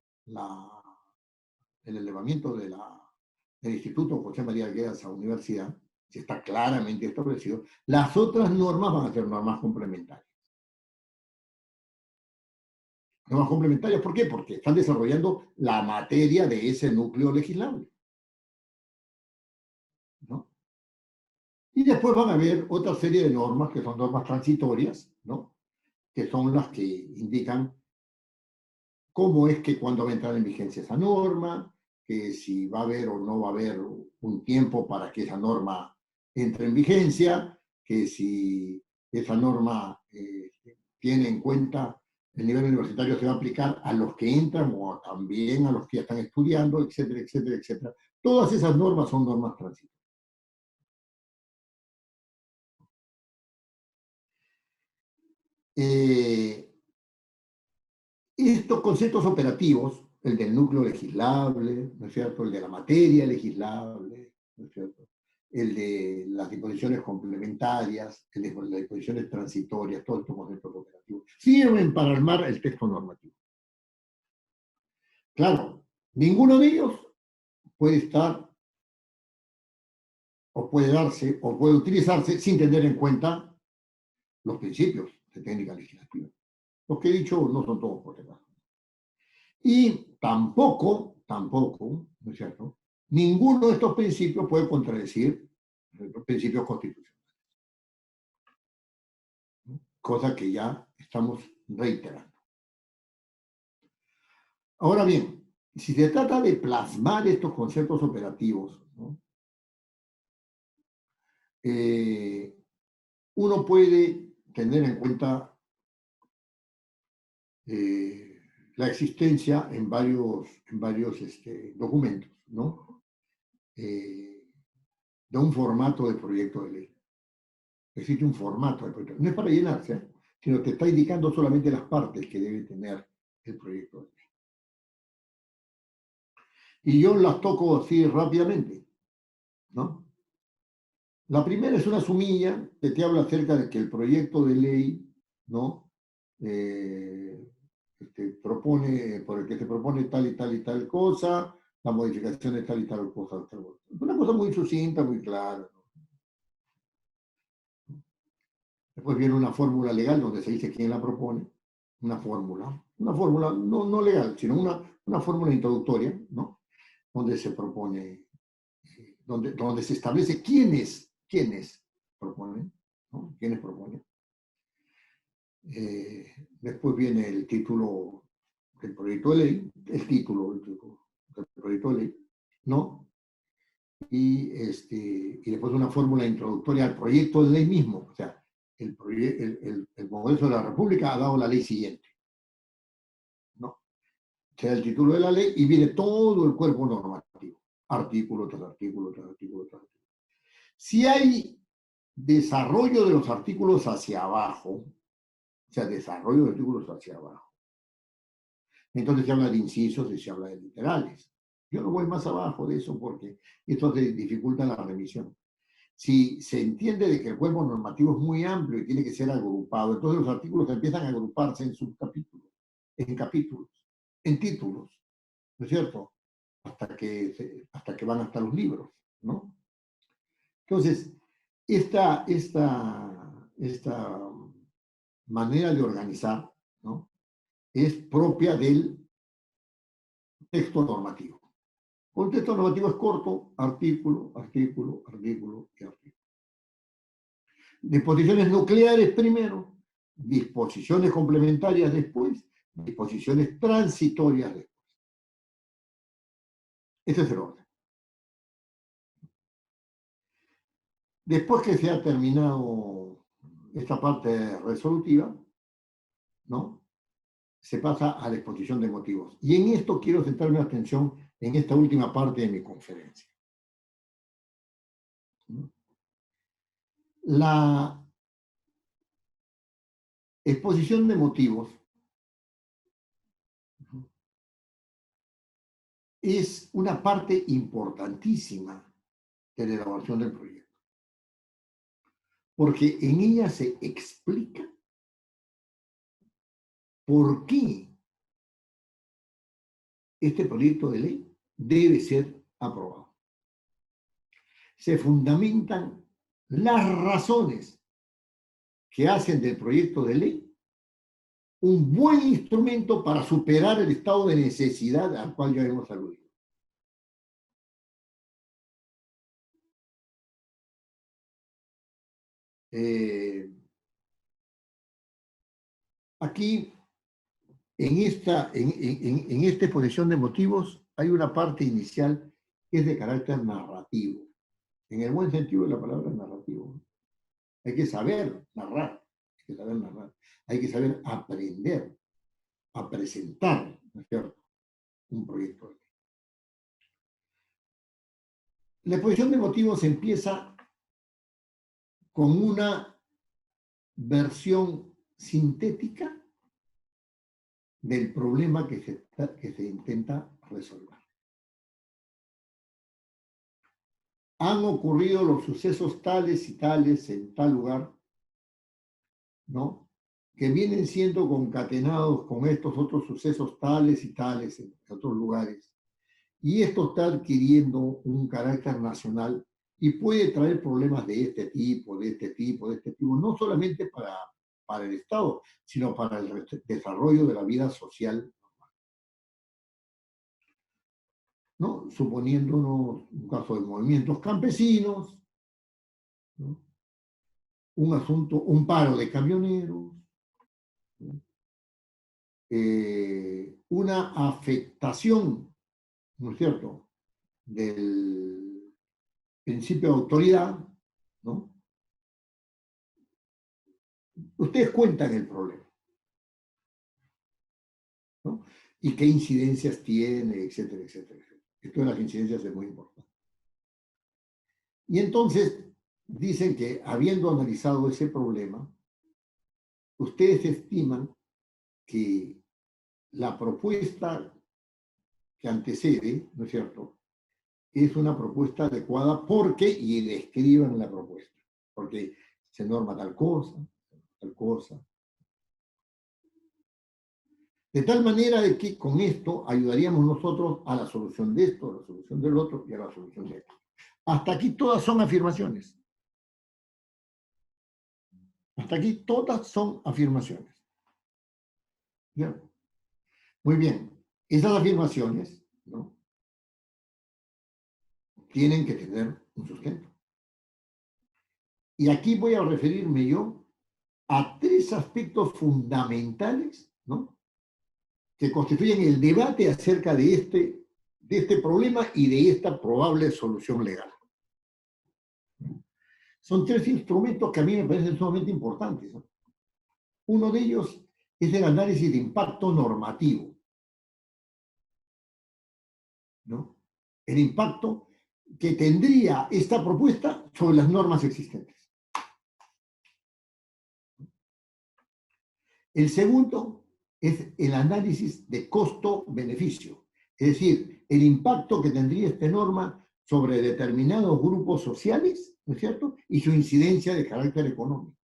el elevamiento del Instituto José María Arguedas a universidad, si está claramente establecido, las otras normas van a ser normas complementarias. Normas complementarias, ¿por qué? Porque están desarrollando la materia de ese núcleo legislable, ¿no? Y después van a haber otra serie de normas que son normas transitorias, ¿no?, que son las que indican cómo es que cuando va a entrar en vigencia esa norma, que si va a haber o no va a haber un tiempo para que esa norma entre en vigencia, que si esa norma tiene en cuenta el nivel universitario se va a aplicar a los que entran o también a los que ya están estudiando, etcétera, etcétera, etcétera. Todas esas normas son normas transitorias. Estos conceptos operativos, el del núcleo legislable, ¿no es cierto?, el de la materia legislable, ¿no es cierto?, el de las disposiciones complementarias, el de las disposiciones transitorias, todos estos conceptos operativos, sirven para armar el texto normativo. Claro, ninguno de ellos puede estar, o puede darse, o puede utilizarse sin tener en cuenta los principios de técnica legislativa. Los que he dicho no son todos por demás. Y tampoco, ¿no es cierto?, ninguno de estos principios puede contradecir los principios constitucionales. Cosa que ya estamos reiterando. Ahora bien, si se trata de plasmar estos conceptos operativos, ¿no?, uno puede tener en cuenta la existencia en varios documentos, ¿no?, de un formato de proyecto de ley. Existe un formato de proyecto. No es para llenarse, sino que está indicando solamente las partes que debe tener el proyecto de ley. Y yo las toco así rápidamente, ¿no? La primera es una sumilla que te habla acerca de que el proyecto de ley, ¿no?, propone, por el que se propone tal y tal y tal cosa, la modificación de tal y tal cosa, tal cosa. Una cosa muy sucinta, muy clara, ¿no? Después viene una fórmula legal donde se dice quién la propone, una fórmula no legal, sino una fórmula introductoria, ¿no?, donde se propone, donde se establece quiénes proponen, ¿no?, quiénes proponen. Después viene el título del proyecto de ley, el título del proyecto de ley, ¿no? Y después una fórmula introductoria al proyecto de ley mismo. O sea, el Congreso de la República ha dado la ley siguiente, ¿no? Se da el título de la ley y viene todo el cuerpo normativo, artículo tras artículo, tras artículo, tras artículo. Si hay desarrollo de los artículos hacia abajo, o sea, desarrollo de artículos hacia abajo, entonces se habla de incisos y se habla de literales. Yo no voy más abajo de eso porque esto dificulta la revisión. Si se entiende de que el cuerpo normativo es muy amplio y tiene que ser agrupado, entonces los artículos empiezan a agruparse en subcapítulos, en capítulos, en títulos, ¿no es cierto?, hasta que van hasta los libros, ¿no? Entonces, esta manera de organizar, ¿no?, es propia del texto normativo. Un texto normativo es corto, artículo, artículo, artículo y artículo. Disposiciones nucleares primero, disposiciones complementarias después, disposiciones transitorias después. Ese es el orden. Después que se ha terminado esta parte resolutiva, ¿no?, se pasa a la exposición de motivos. Y en esto quiero centrarme atención en esta última parte de mi conferencia. La exposición de motivos es una parte importantísima de la elaboración del proyecto, porque en ella se explica por qué este proyecto de ley debe ser aprobado. Se fundamentan las razones que hacen del proyecto de ley un buen instrumento para superar el estado de necesidad al cual ya hemos aludido. Aquí, en esta exposición de motivos, hay una parte inicial que es de carácter narrativo, en el buen sentido de la palabra narrativo. Hay que saber narrar, hay que saber aprender. a presentar, ¿no es cierto?, un proyecto de ley. La exposición de motivos empieza con una versión sintética del problema que se intenta resolver. Han ocurrido los sucesos tales y tales en tal lugar, ¿no?, que vienen siendo concatenados con estos otros sucesos tales y tales en otros lugares. Y esto está adquiriendo un carácter nacional y puede traer problemas de este tipo, de este tipo, de este tipo, no solamente para el Estado, sino para el desarrollo de la vida social, ¿no? Suponiéndonos un caso de movimientos campesinos, ¿no?, un asunto, un paro de camioneros, ¿no?, una afectación, ¿no es cierto?, del principio de autoridad, ¿no? Ustedes cuentan el problema, ¿no?, y qué incidencias tiene, etcétera, etcétera, etcétera. Esto de las incidencias es muy importante. Y entonces dicen que, habiendo analizado ese problema, ustedes estiman que la propuesta que antecede, ¿no es cierto?, es una propuesta adecuada porque, y describan la propuesta, porque se norma tal cosa, tal cosa. De tal manera de que con esto ayudaríamos nosotros a la solución de esto, a la solución del otro y a la solución de esto. Hasta aquí todas son afirmaciones. Hasta aquí todas son afirmaciones. ¿Ya? Muy bien. Esas afirmaciones, ¿no?, tienen que tener un sustento. Y aquí voy a referirme yo a tres aspectos fundamentales, ¿no?, que constituyen el debate acerca de este problema y de esta probable solución legal. Son tres instrumentos que a mí me parecen sumamente importantes, ¿no? Uno de ellos es el análisis de impacto normativo, ¿no?, el impacto que tendría esta propuesta sobre las normas existentes. El segundo es el análisis de costo-beneficio, es decir, el impacto que tendría esta norma sobre determinados grupos sociales, ¿no es cierto?, y su incidencia de carácter económico.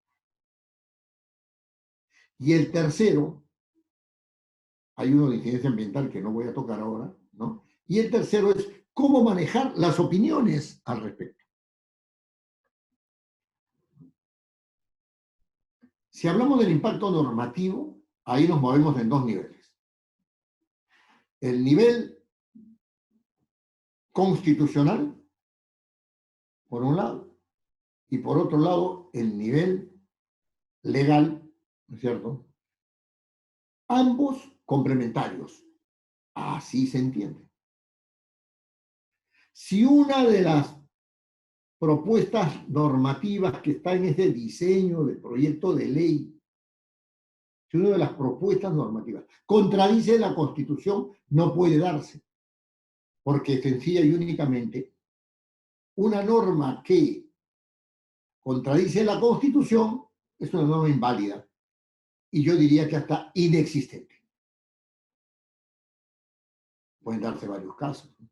Y el tercero, hay uno de incidencia ambiental que no voy a tocar ahora, ¿no?, y el tercero es cómo manejar las opiniones al respecto. Si hablamos del impacto normativo, ahí nos movemos en dos niveles. El nivel constitucional, por un lado, y por otro lado, el nivel legal, ¿no es cierto? Ambos complementarios. Así se entiende. Si una de las propuestas normativas que está en ese diseño de proyecto de ley, si una de las propuestas normativas contradice la Constitución, no puede darse, porque sencilla y únicamente una norma que contradice la Constitución es una norma inválida, y yo diría que hasta inexistente. Pueden darse varios casos, ¿no?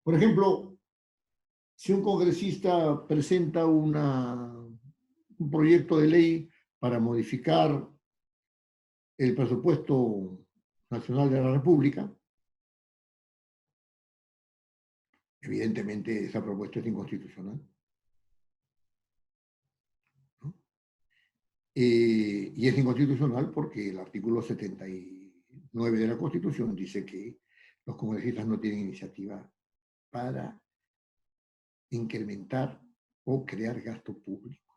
Por ejemplo, si un congresista presenta un proyecto de ley para modificar el presupuesto nacional de la República, evidentemente esa propuesta es inconstitucional, ¿no? Y es inconstitucional porque el artículo 79 de la Constitución dice que los congresistas no tienen iniciativa para incrementar o crear gasto público,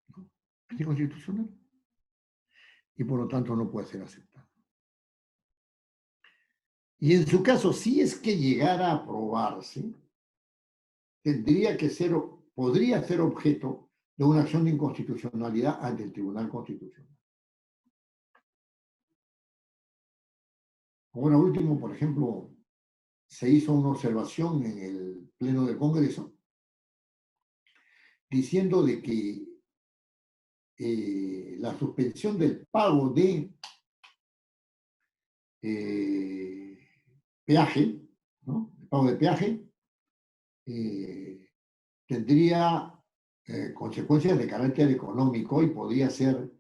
¿no? Es inconstitucional y por lo tanto no puede ser aceptado. Y en su caso, si es que llegara a aprobarse, podría ser objeto de una acción de inconstitucionalidad ante el Tribunal Constitucional. Ahora último, por ejemplo, se hizo una observación en el Pleno del Congreso diciendo de que la suspensión del pago de peaje, ¿no? El pago de peaje tendría consecuencias de carácter económico y podría ser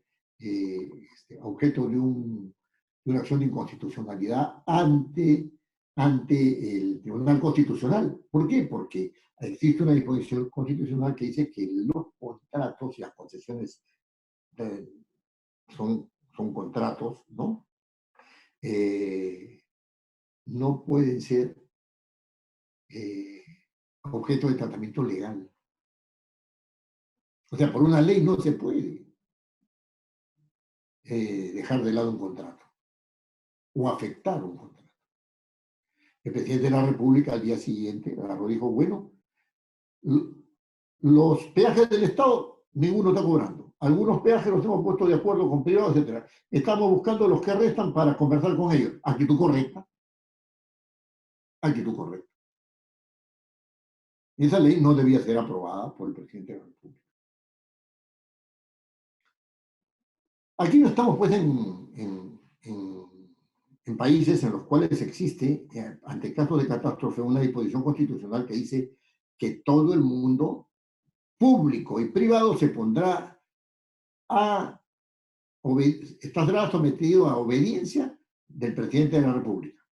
objeto de una acción de inconstitucionalidad ante el Tribunal Constitucional. ¿Por qué? Porque existe una disposición constitucional que dice que los contratos y las concesiones son contratos, ¿no? No pueden ser objeto de tratamiento legal. O sea, por una ley no se puede dejar de lado un contrato o afectar un contrato. El presidente de la República al día siguiente agarró y dijo, bueno, los peajes del Estado, ninguno está cobrando. Algunos peajes los hemos puesto de acuerdo con privados, etc. Estamos buscando los que restan para conversar con ellos. Actitud correcta. Actitud correcta. Esa ley no debía ser aprobada por el presidente de la República. Aquí no estamos pues en países en los cuales existe, ante casos de catástrofe, una disposición constitucional que dice que todo el mundo, público y privado, se pondrá estará sometido a obediencia del presidente de la República.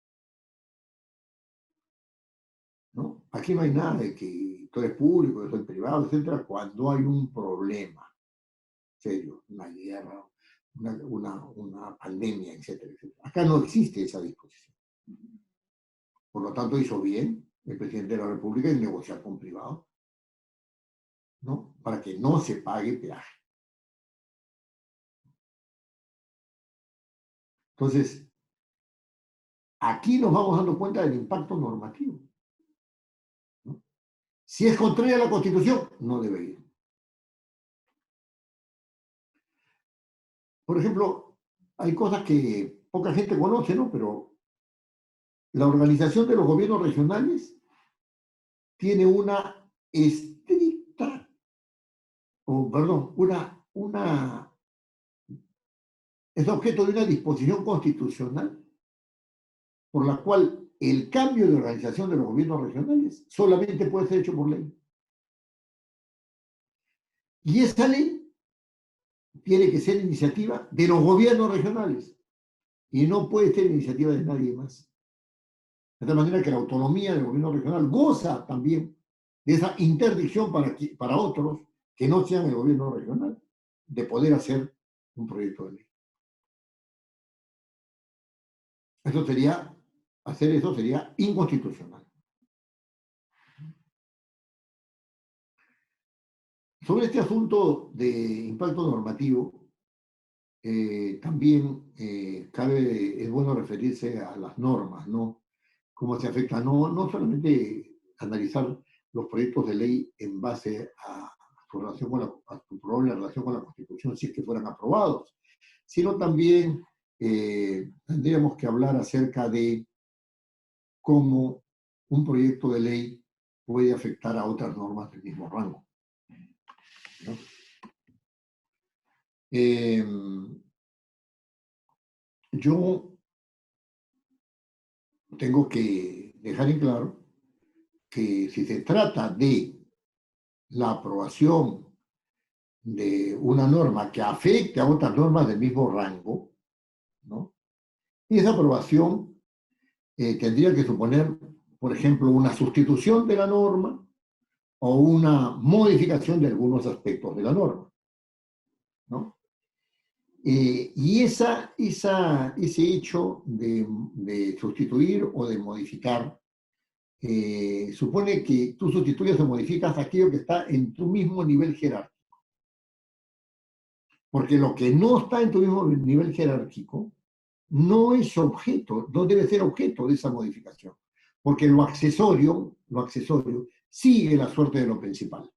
¿No? Aquí no hay nada de que tú eres público, yo soy privado, etcétera, cuando hay un problema serio, una guerra, una pandemia, etcétera, etcétera. Acá no existe esa disposición. Por lo tanto, hizo bien el presidente de la República en negociar con privados, ¿no? Para que no se pague peaje. Entonces, aquí nos vamos dando cuenta del impacto normativo, ¿no? Si es contraria a la Constitución, no debe ir. Por ejemplo, hay cosas que poca gente conoce, ¿no? Pero la organización de los gobiernos regionales tiene una estricta, es objeto de una disposición constitucional por la cual el cambio de organización de los gobiernos regionales solamente puede ser hecho por ley. Y esa ley tiene que ser iniciativa de los gobiernos regionales y no puede ser iniciativa de nadie más. De tal manera que la autonomía del gobierno regional goza también de esa interdicción para otros que no sean el gobierno regional, de poder hacer un proyecto de ley. Hacer eso sería inconstitucional. Sobre este asunto de impacto normativo, también es bueno referirse a las normas, ¿no? Cómo se afecta, no solamente analizar los proyectos de ley en base a su probable relación con la Constitución, si es que fueran aprobados, sino también tendríamos que hablar acerca de cómo un proyecto de ley puede afectar a otras normas del mismo rango, ¿no? Yo tengo que dejar en claro que si se trata de la aprobación de una norma que afecte a otras normas del mismo rango, ¿no? Y esa aprobación tendría que suponer, por ejemplo, una sustitución de la norma o una modificación de algunos aspectos de la norma, ¿no? Y ese hecho de sustituir o de modificar supone que tú sustituyes o modificas aquello que está en tu mismo nivel jerárquico. Porque lo que no está en tu mismo nivel jerárquico no es objeto, no debe ser objeto de esa modificación. Porque lo accesorio sigue la suerte de lo principal.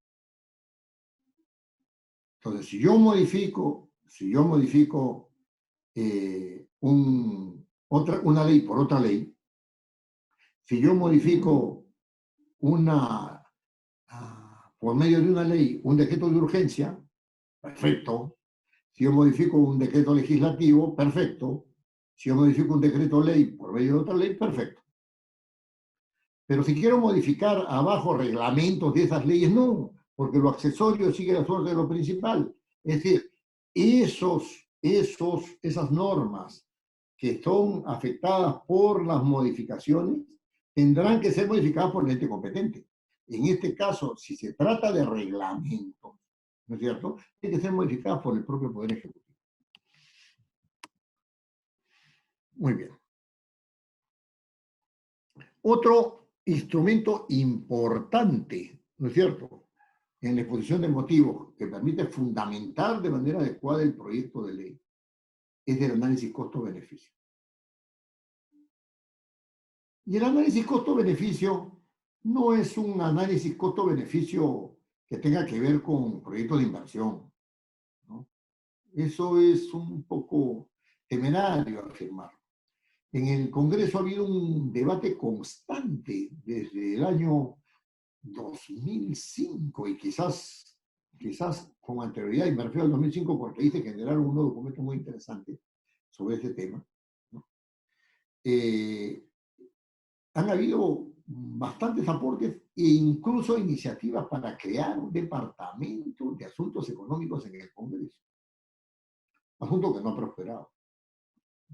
Entonces, si yo modifico una ley por otra ley, si yo modifico por medio de una ley un decreto de urgencia, perfecto. Si yo modifico un decreto legislativo, perfecto. Si yo modifico un decreto ley por medio de otra ley, perfecto. Pero si quiero modificar abajo reglamentos de esas leyes, no, porque lo accesorio sigue la suerte de lo principal. Es decir, esas normas que son afectadas por las modificaciones tendrán que ser modificadas por el ente competente. En este caso, si se trata de reglamentos, ¿no es cierto?, tiene que ser modificadas por el propio Poder Ejecutivo. Muy bien. Otro instrumento importante, ¿no es cierto?, en la exposición de motivos que permite fundamentar de manera adecuada el proyecto de ley es el análisis costo-beneficio. Y el análisis costo-beneficio no es un análisis costo-beneficio que tenga que ver con proyectos de inversión, ¿no? Eso es un poco temerario afirmar. En el Congreso ha habido un debate constante desde el año 2005 y quizás con anterioridad, y me refiero al 2005 porque ahí se generaron unos documentos muy interesantes sobre ese tema, ¿no? Han habido bastantes aportes e incluso iniciativas para crear un departamento de asuntos económicos en el Congreso. Asunto que no ha prosperado,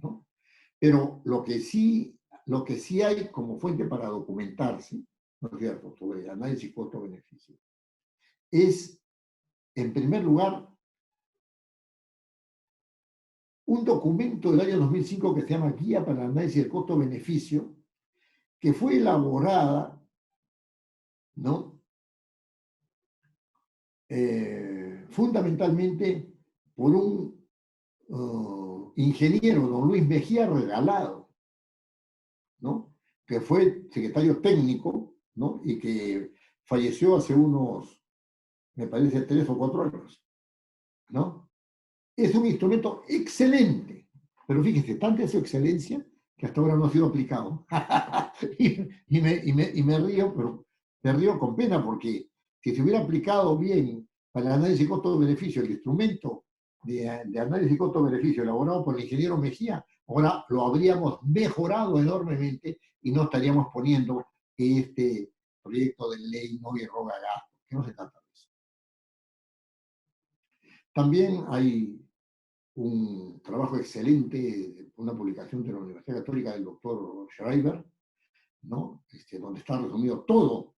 ¿no? Pero lo que sí hay como fuente para documentarse, ¿no es cierto?, sobre el análisis costo-beneficio, es, en primer lugar, un documento del año 2005 que se llama Guía para el Análisis del Costo-Beneficio, que fue elaborada, ¿no?, fundamentalmente por un ingeniero, don Luis Mejía Regalado, ¿no?, que fue secretario técnico, ¿no?, y que falleció hace unos, me parece, 3 o 4 años, ¿no? Es un instrumento excelente, pero fíjese, tanta es su excelencia que hasta ahora no ha sido aplicado. y me río, pero me río con pena porque si se hubiera aplicado bien para el análisis costo-beneficio, el instrumento de análisis costo-beneficio elaborado por el ingeniero Mejía, ahora lo habríamos mejorado enormemente y no estaríamos poniendo que este proyecto de ley no irroga gastos, que no se trata de eso. También hay un trabajo excelente, una publicación de la Universidad Católica del doctor Schreiber, ¿no?, donde está resumido todo.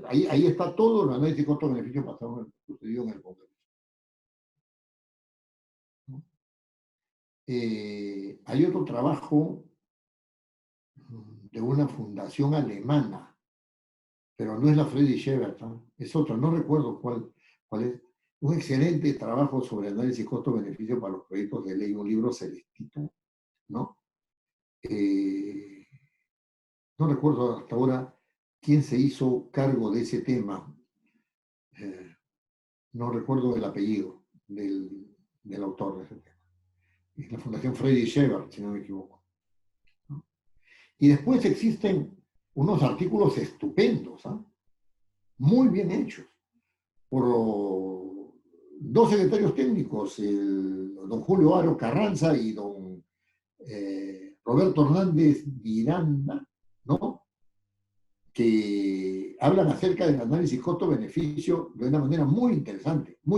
Ahí está todo el análisis costo-beneficio pasado sucedido en el Congreso, ¿no? Hay otro trabajo de una fundación alemana, pero no es la Friedrich Ebert, ¿no?, es otra, no recuerdo cuál es. Un excelente trabajo sobre análisis costo-beneficio para los proyectos de ley, un libro celestito, ¿no? No recuerdo hasta ahora quién se hizo cargo de ese tema. No recuerdo el apellido del autor de ese tema. Es la Fundación Friedrich Ebert, si no me equivoco, ¿no? Y después existen unos artículos estupendos, ¿eh?, muy bien hechos, por dos secretarios técnicos, don Julio Aro Carranza y don Roberto Hernández Miranda, ¿no?, que hablan acerca del análisis costo-beneficio de una manera muy interesante, ¿no?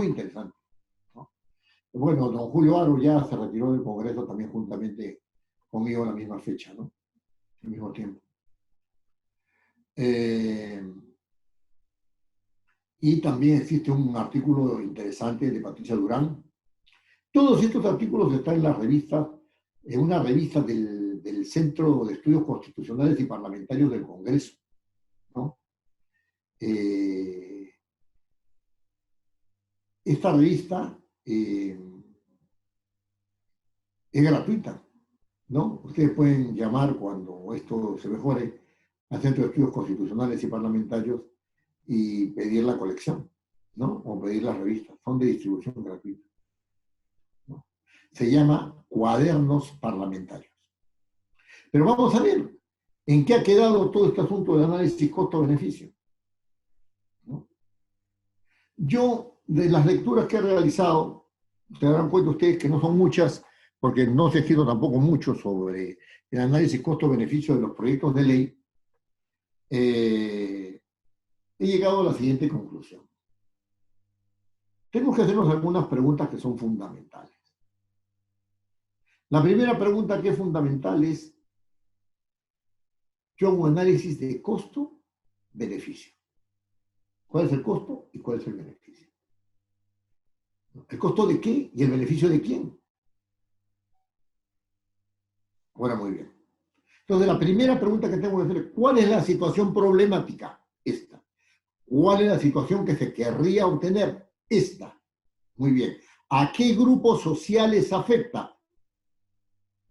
Bueno, don Julio Aro ya se retiró del Congreso también juntamente conmigo a la misma fecha, ¿no?, al mismo tiempo. Y también existe un artículo interesante de Patricia Durán. Todos estos artículos están en la revista, en una revista del Centro de Estudios Constitucionales y Parlamentarios del Congreso, ¿no? Esta revista es gratuita, ¿no? Ustedes pueden llamar cuando esto se mejore al Centro de Estudios Constitucionales y Parlamentarios y pedir la colección. ¿no? O pedir las revistas, son de distribución gratuita, ¿no? Se llama Cuadernos Parlamentarios. Pero vamos a ver en qué ha quedado todo este asunto de análisis costo-beneficio, ¿no? Yo, de las lecturas que he realizado, se darán cuenta ustedes que no son muchas, porque no se ha escrito tampoco mucho sobre el análisis costo-beneficio de los proyectos de ley. He llegado a la siguiente conclusión. Tenemos que hacernos algunas preguntas que son fundamentales. La primera pregunta que es fundamental es, yo hago un análisis de costo-beneficio. ¿Cuál es el costo y cuál es el beneficio? ¿El costo de qué y el beneficio de quién? Ahora, muy bien. Entonces, la primera pregunta que tengo que hacer es, ¿cuál es la situación problemática? Esta. ¿Cuál es la situación que se querría obtener? Esta. Muy bien. ¿A qué grupos sociales afecta?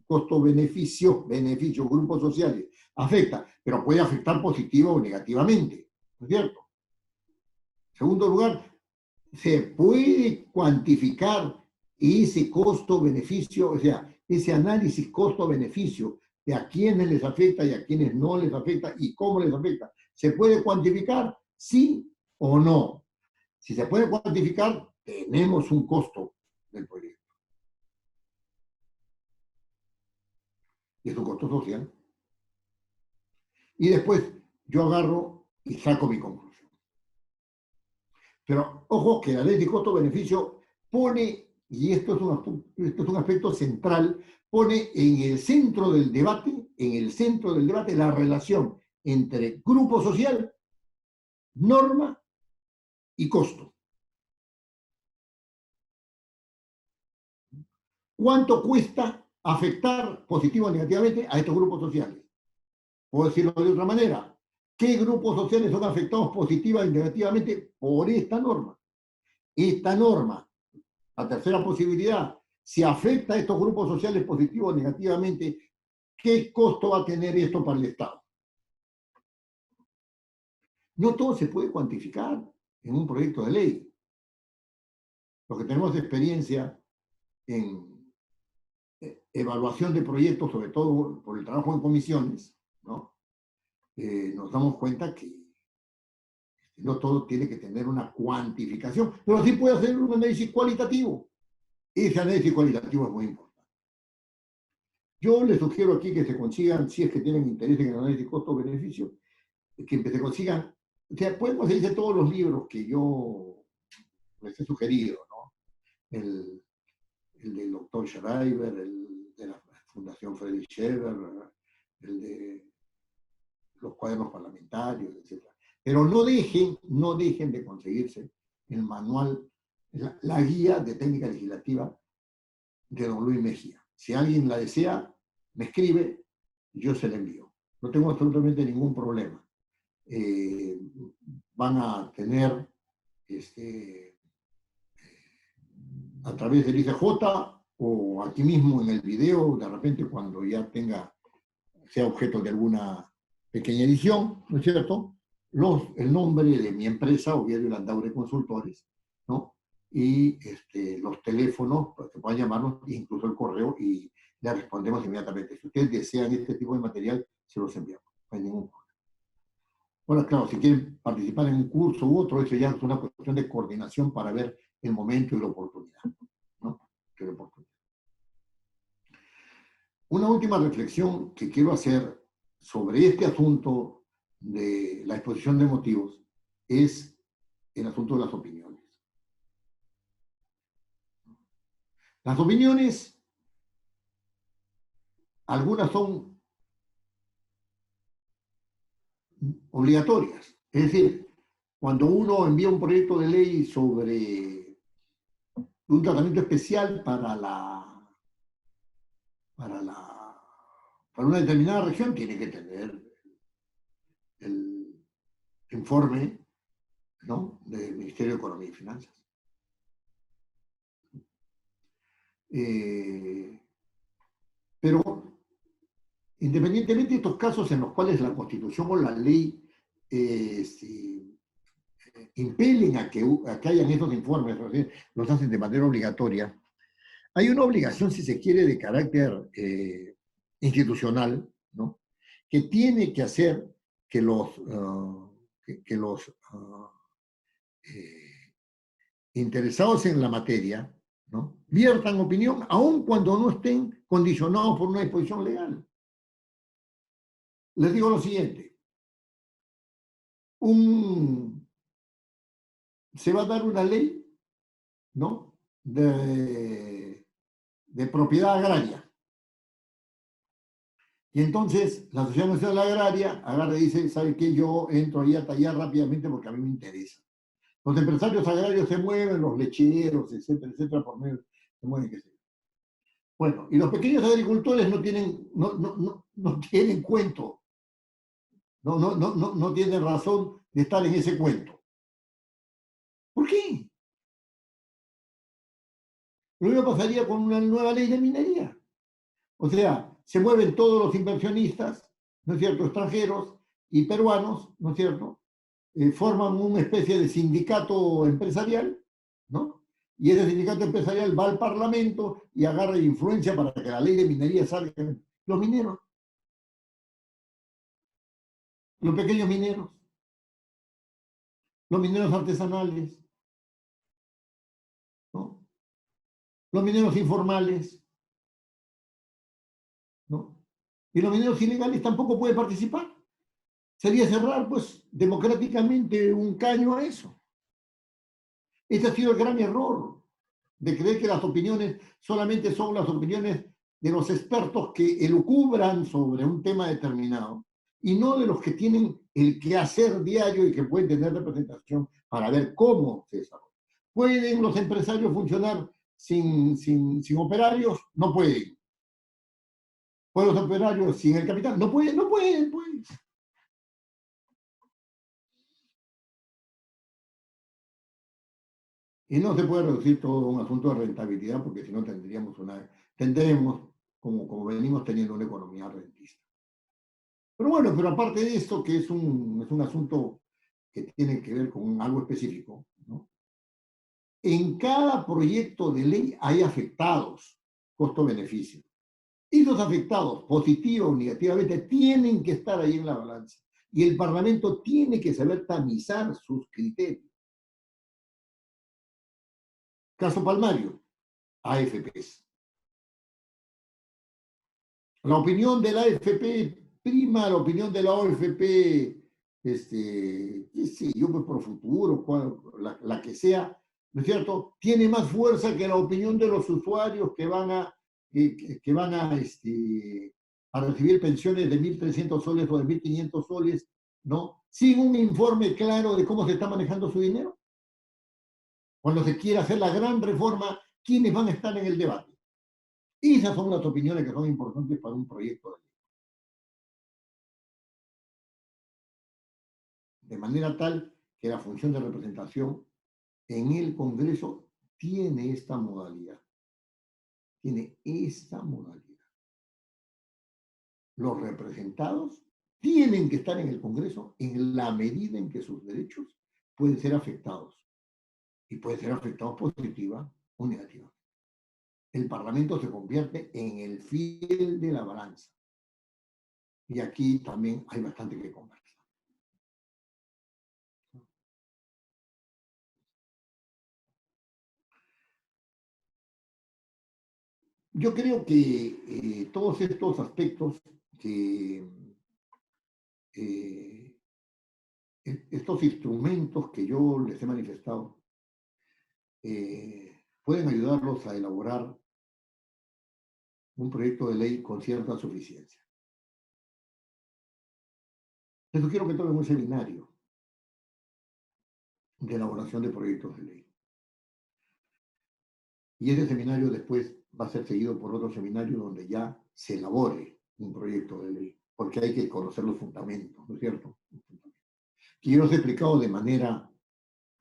Costo-beneficio, beneficio, grupos sociales. Afecta, pero puede afectar positiva o negativamente. ¿No es cierto? En segundo lugar, ¿se puede cuantificar ese costo-beneficio, o sea, ese análisis costo-beneficio de a quiénes les afecta y a quiénes no les afecta y cómo les afecta? ¿Se puede cuantificar? ¿Sí o no? Si se puede cuantificar, tenemos un costo del proyecto. Y es un costo social. Y después yo agarro y saco mi conclusión. Pero ojo que la ley de costo-beneficio pone, y esto es un aspecto central, pone en el centro del debate, la relación entre grupo social, norma y costo. ¿Cuánto cuesta afectar positivo o negativamente a estos grupos sociales? Puedo decirlo de otra manera. ¿Qué grupos sociales son afectados positiva y negativamente por esta norma? Esta norma, la tercera posibilidad, si afecta a estos grupos sociales positivos o negativamente, ¿qué costo va a tener esto para el Estado? No todo se puede cuantificar en un proyecto de ley. Los que tenemos experiencia en evaluación de proyectos, sobre todo por el trabajo en comisiones, ¿no? Nos damos cuenta que no todo tiene que tener una cuantificación, pero sí puede hacer un análisis cualitativo. Ese análisis cualitativo es muy importante. Yo les sugiero aquí que se consigan, si es que tienen interés en el análisis costo-beneficio, que se consigan, o sea, pueden conseguirse todos los libros que yo les he sugerido, ¿no? El del doctor Schreiber, el de la Fundación Friedrich Schiller, el de los cuadernos parlamentarios, etc. Pero no dejen de conseguirse el manual, la guía de técnica legislativa de don Luis Mejía. Si alguien la desea, me escribe, yo se la envío. No tengo absolutamente ningún problema. Van a tener a través del ICJ o aquí mismo en el video, de repente cuando ya sea objeto de alguna pequeña edición, ¿no es cierto? El nombre de mi empresa, Oviedo Landaure Consultores, ¿no? Y los teléfonos, para que puedan llamarnos, incluso el correo, y le respondemos inmediatamente. Si ustedes desean este tipo de material, se los enviamos. No hay ningún problema. Bueno, claro, si quieren participar en un curso u otro, eso ya es una cuestión de coordinación para ver el momento y la oportunidad, ¿no? Una última reflexión que quiero hacer sobre este asunto de la exposición de motivos es el asunto de las opiniones. Las opiniones, algunas son obligatorias. Es decir, cuando uno envía un proyecto de ley sobre un tratamiento especial para una determinada región, tiene que tener el informe, ¿no?, del Ministerio de Economía y Finanzas. Pero independientemente de estos casos en los cuales la Constitución o la ley impelen a que hayan estos informes, los hacen de manera obligatoria, hay una obligación, si se quiere, de carácter institucional, ¿no? Que tiene que hacer que los interesados en la materia, ¿no? Viertan opinión, aun cuando no estén condicionados por una disposición legal. Les digo lo siguiente. Se va a dar una ley, ¿no? de propiedad agraria. Y entonces la Sociedad Nacional Agraria agarra y dice, ¿sabe qué? Yo entro ahí a tallar rápidamente porque a mí me interesa. Los empresarios agrarios se mueven, los lecheros, etcétera, por medio, se mueven, qué sé yo. Bueno, y los pequeños agricultores no tienen cuento, no tienen razón de estar en ese cuento. ¿Por qué? Lo mismo pasaría con una nueva ley de minería. O sea, se mueven todos los inversionistas, ¿no es cierto?, extranjeros y peruanos, ¿no es cierto?, forman una especie de sindicato empresarial, ¿no? Y ese sindicato empresarial va al Parlamento y agarra influencia para que la ley de minería salga. Los mineros, los pequeños mineros, los mineros artesanales, ¿no? Los mineros informales, ¿no? Y los mineros ilegales tampoco pueden participar. Sería cerrar, pues, democráticamente un caño a eso. Este ha sido el gran error de creer que las opiniones solamente son las opiniones de los expertos que elucubran sobre un tema determinado y no de los que tienen el quehacer diario y que pueden tener representación para ver cómo se desarrolla. ¿Pueden los empresarios funcionar sin operarios? No pueden. ¿Pueden los operarios sin el capital? No pueden, pues. Y no se puede reducir todo a un asunto de rentabilidad porque si no tendremos, como venimos teniendo, una economía rentista. Pero bueno, pero aparte de esto, que es un asunto que tiene que ver con algo específico, ¿no? En cada proyecto de ley hay afectados, costo-beneficio. Y los afectados, positivo o negativamente, tienen que estar ahí en la balanza. Y el Parlamento tiene que saber tamizar sus criterios. Caso palmario, AFPs. La opinión de la AFP prima la opinión de la OFP, qué sé yo, pues por futuro, la que sea, ¿no es cierto? Tiene más fuerza que la opinión de los usuarios que van a recibir pensiones de 1.300 soles o de 1.500 soles, ¿no? Sin un informe claro de cómo se está manejando su dinero. Cuando se quiera hacer la gran reforma, ¿quiénes van a estar en el debate? Esas son las opiniones que son importantes para un proyecto de ley. De manera tal que la función de representación en el Congreso tiene esta modalidad. Tiene esta modalidad. Los representados tienen que estar en el Congreso en la medida en que sus derechos pueden ser afectados. Y pueden ser afectados positiva o negativa. El Parlamento se convierte en el fiel de la balanza. Y aquí también hay bastante que conversar. Yo creo que todos estos aspectos que estos instrumentos que yo les he manifestado pueden ayudarlos a elaborar un proyecto de ley con cierta suficiencia. Les sugiero que tomen un seminario de elaboración de proyectos de ley. Y ese seminario después va a ser seguido por otro seminario donde ya se elabore un proyecto de ley, porque hay que conocer los fundamentos, ¿no es cierto? Que yo los he explicado de manera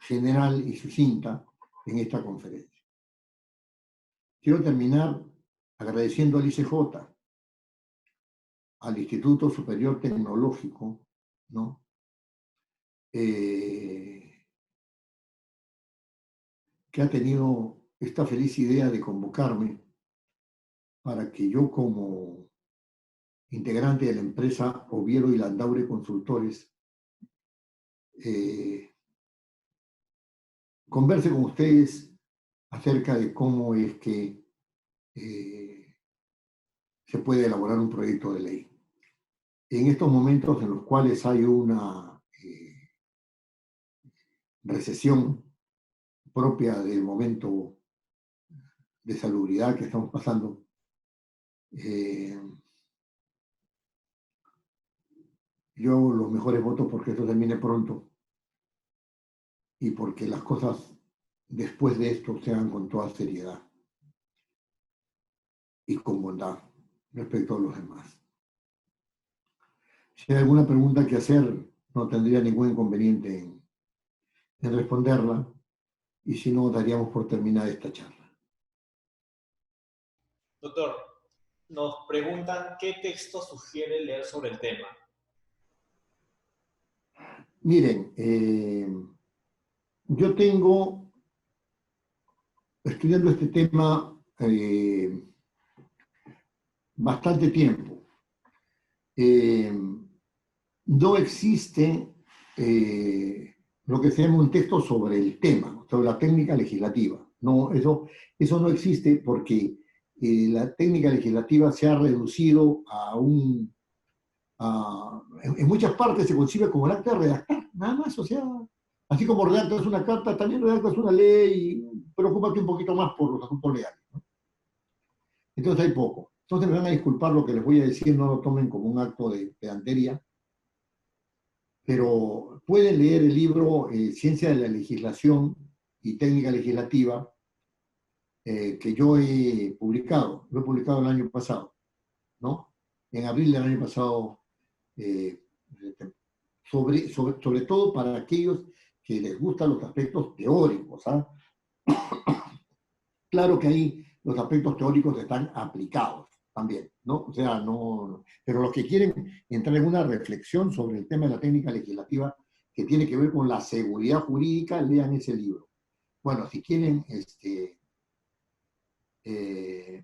general y sucinta en esta conferencia. Quiero terminar agradeciendo al ICJ, al Instituto Superior Tecnológico, ¿no? que ha tenido esta feliz idea de convocarme para que yo, como integrante de la empresa Oviero y Landaure Consultores, converse con ustedes acerca de cómo es que se puede elaborar un proyecto de ley. En estos momentos en los cuales hay una recesión propia del momento de salubridad que estamos pasando, yo los mejores votos porque esto termine pronto y porque las cosas después de esto se hagan con toda seriedad y con bondad respecto a los demás. Si hay alguna pregunta que hacer, no tendría ningún inconveniente en responderla, y si no, daríamos por terminada esta charla. Doctor, nos preguntan qué texto sugiere leer sobre el tema. Miren, yo tengo, estudiando este tema bastante tiempo. No existe lo que se llama un texto sobre el tema, sobre la técnica legislativa. No, eso no existe porque la técnica legislativa se ha reducido a en muchas partes se concibe como el acta de redactar, nada más, o sea, así como redactas una carta, también redactas una ley, y preocúpate un poquito más por los asuntos legales, ¿no? Entonces hay poco. Entonces me van a disculpar lo que les voy a decir, no lo tomen como un acto de pedantería, pero pueden leer el libro Ciencia de la Legislación y Técnica Legislativa, que yo he publicado, lo he publicado el año pasado, ¿no? En abril del año pasado, sobre todo para aquellos que les gustan los aspectos teóricos, ¿ah? Claro que ahí los aspectos teóricos están aplicados también, ¿no? O sea, no, pero los que quieren entrar en una reflexión sobre el tema de la técnica legislativa que tiene que ver con la seguridad jurídica, lean ese libro. Bueno, si quieren,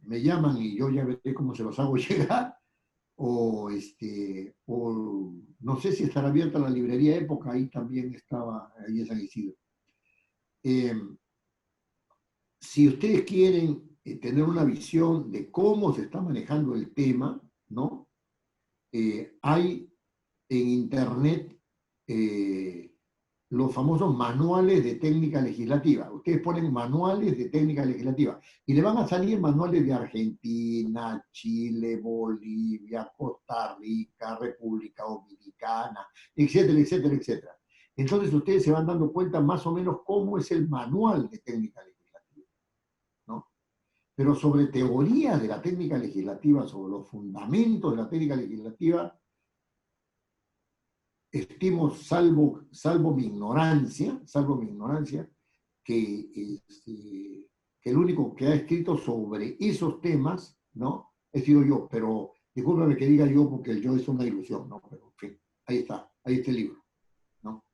me llaman y yo ya veré cómo se los hago llegar, o no sé si estará abierta la librería Época, ahí también estaba, ahí en San Isidro. Si ustedes quieren tener una visión de cómo se está manejando el tema, ¿no? Hay en internet los famosos manuales de técnica legislativa. Ustedes ponen manuales de técnica legislativa y le van a salir manuales de Argentina, Chile, Bolivia, Costa Rica, República Dominicana, etcétera, etcétera, etcétera. Entonces ustedes se van dando cuenta más o menos cómo es el manual de técnica legislativa, ¿no? Pero sobre teorías de la técnica legislativa, sobre los fundamentos de la técnica legislativa, estimo, salvo mi ignorancia, que el único que ha escrito sobre esos temas, ¿no? He sido yo, pero discúlpame que diga yo porque el yo es una ilusión, ¿no? Pero en fin, ahí está el libro, ¿no?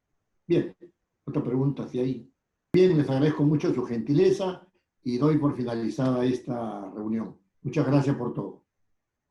Bien, otra pregunta si hay. Bien, les agradezco mucho su gentileza y doy por finalizada esta reunión. Muchas gracias por todo.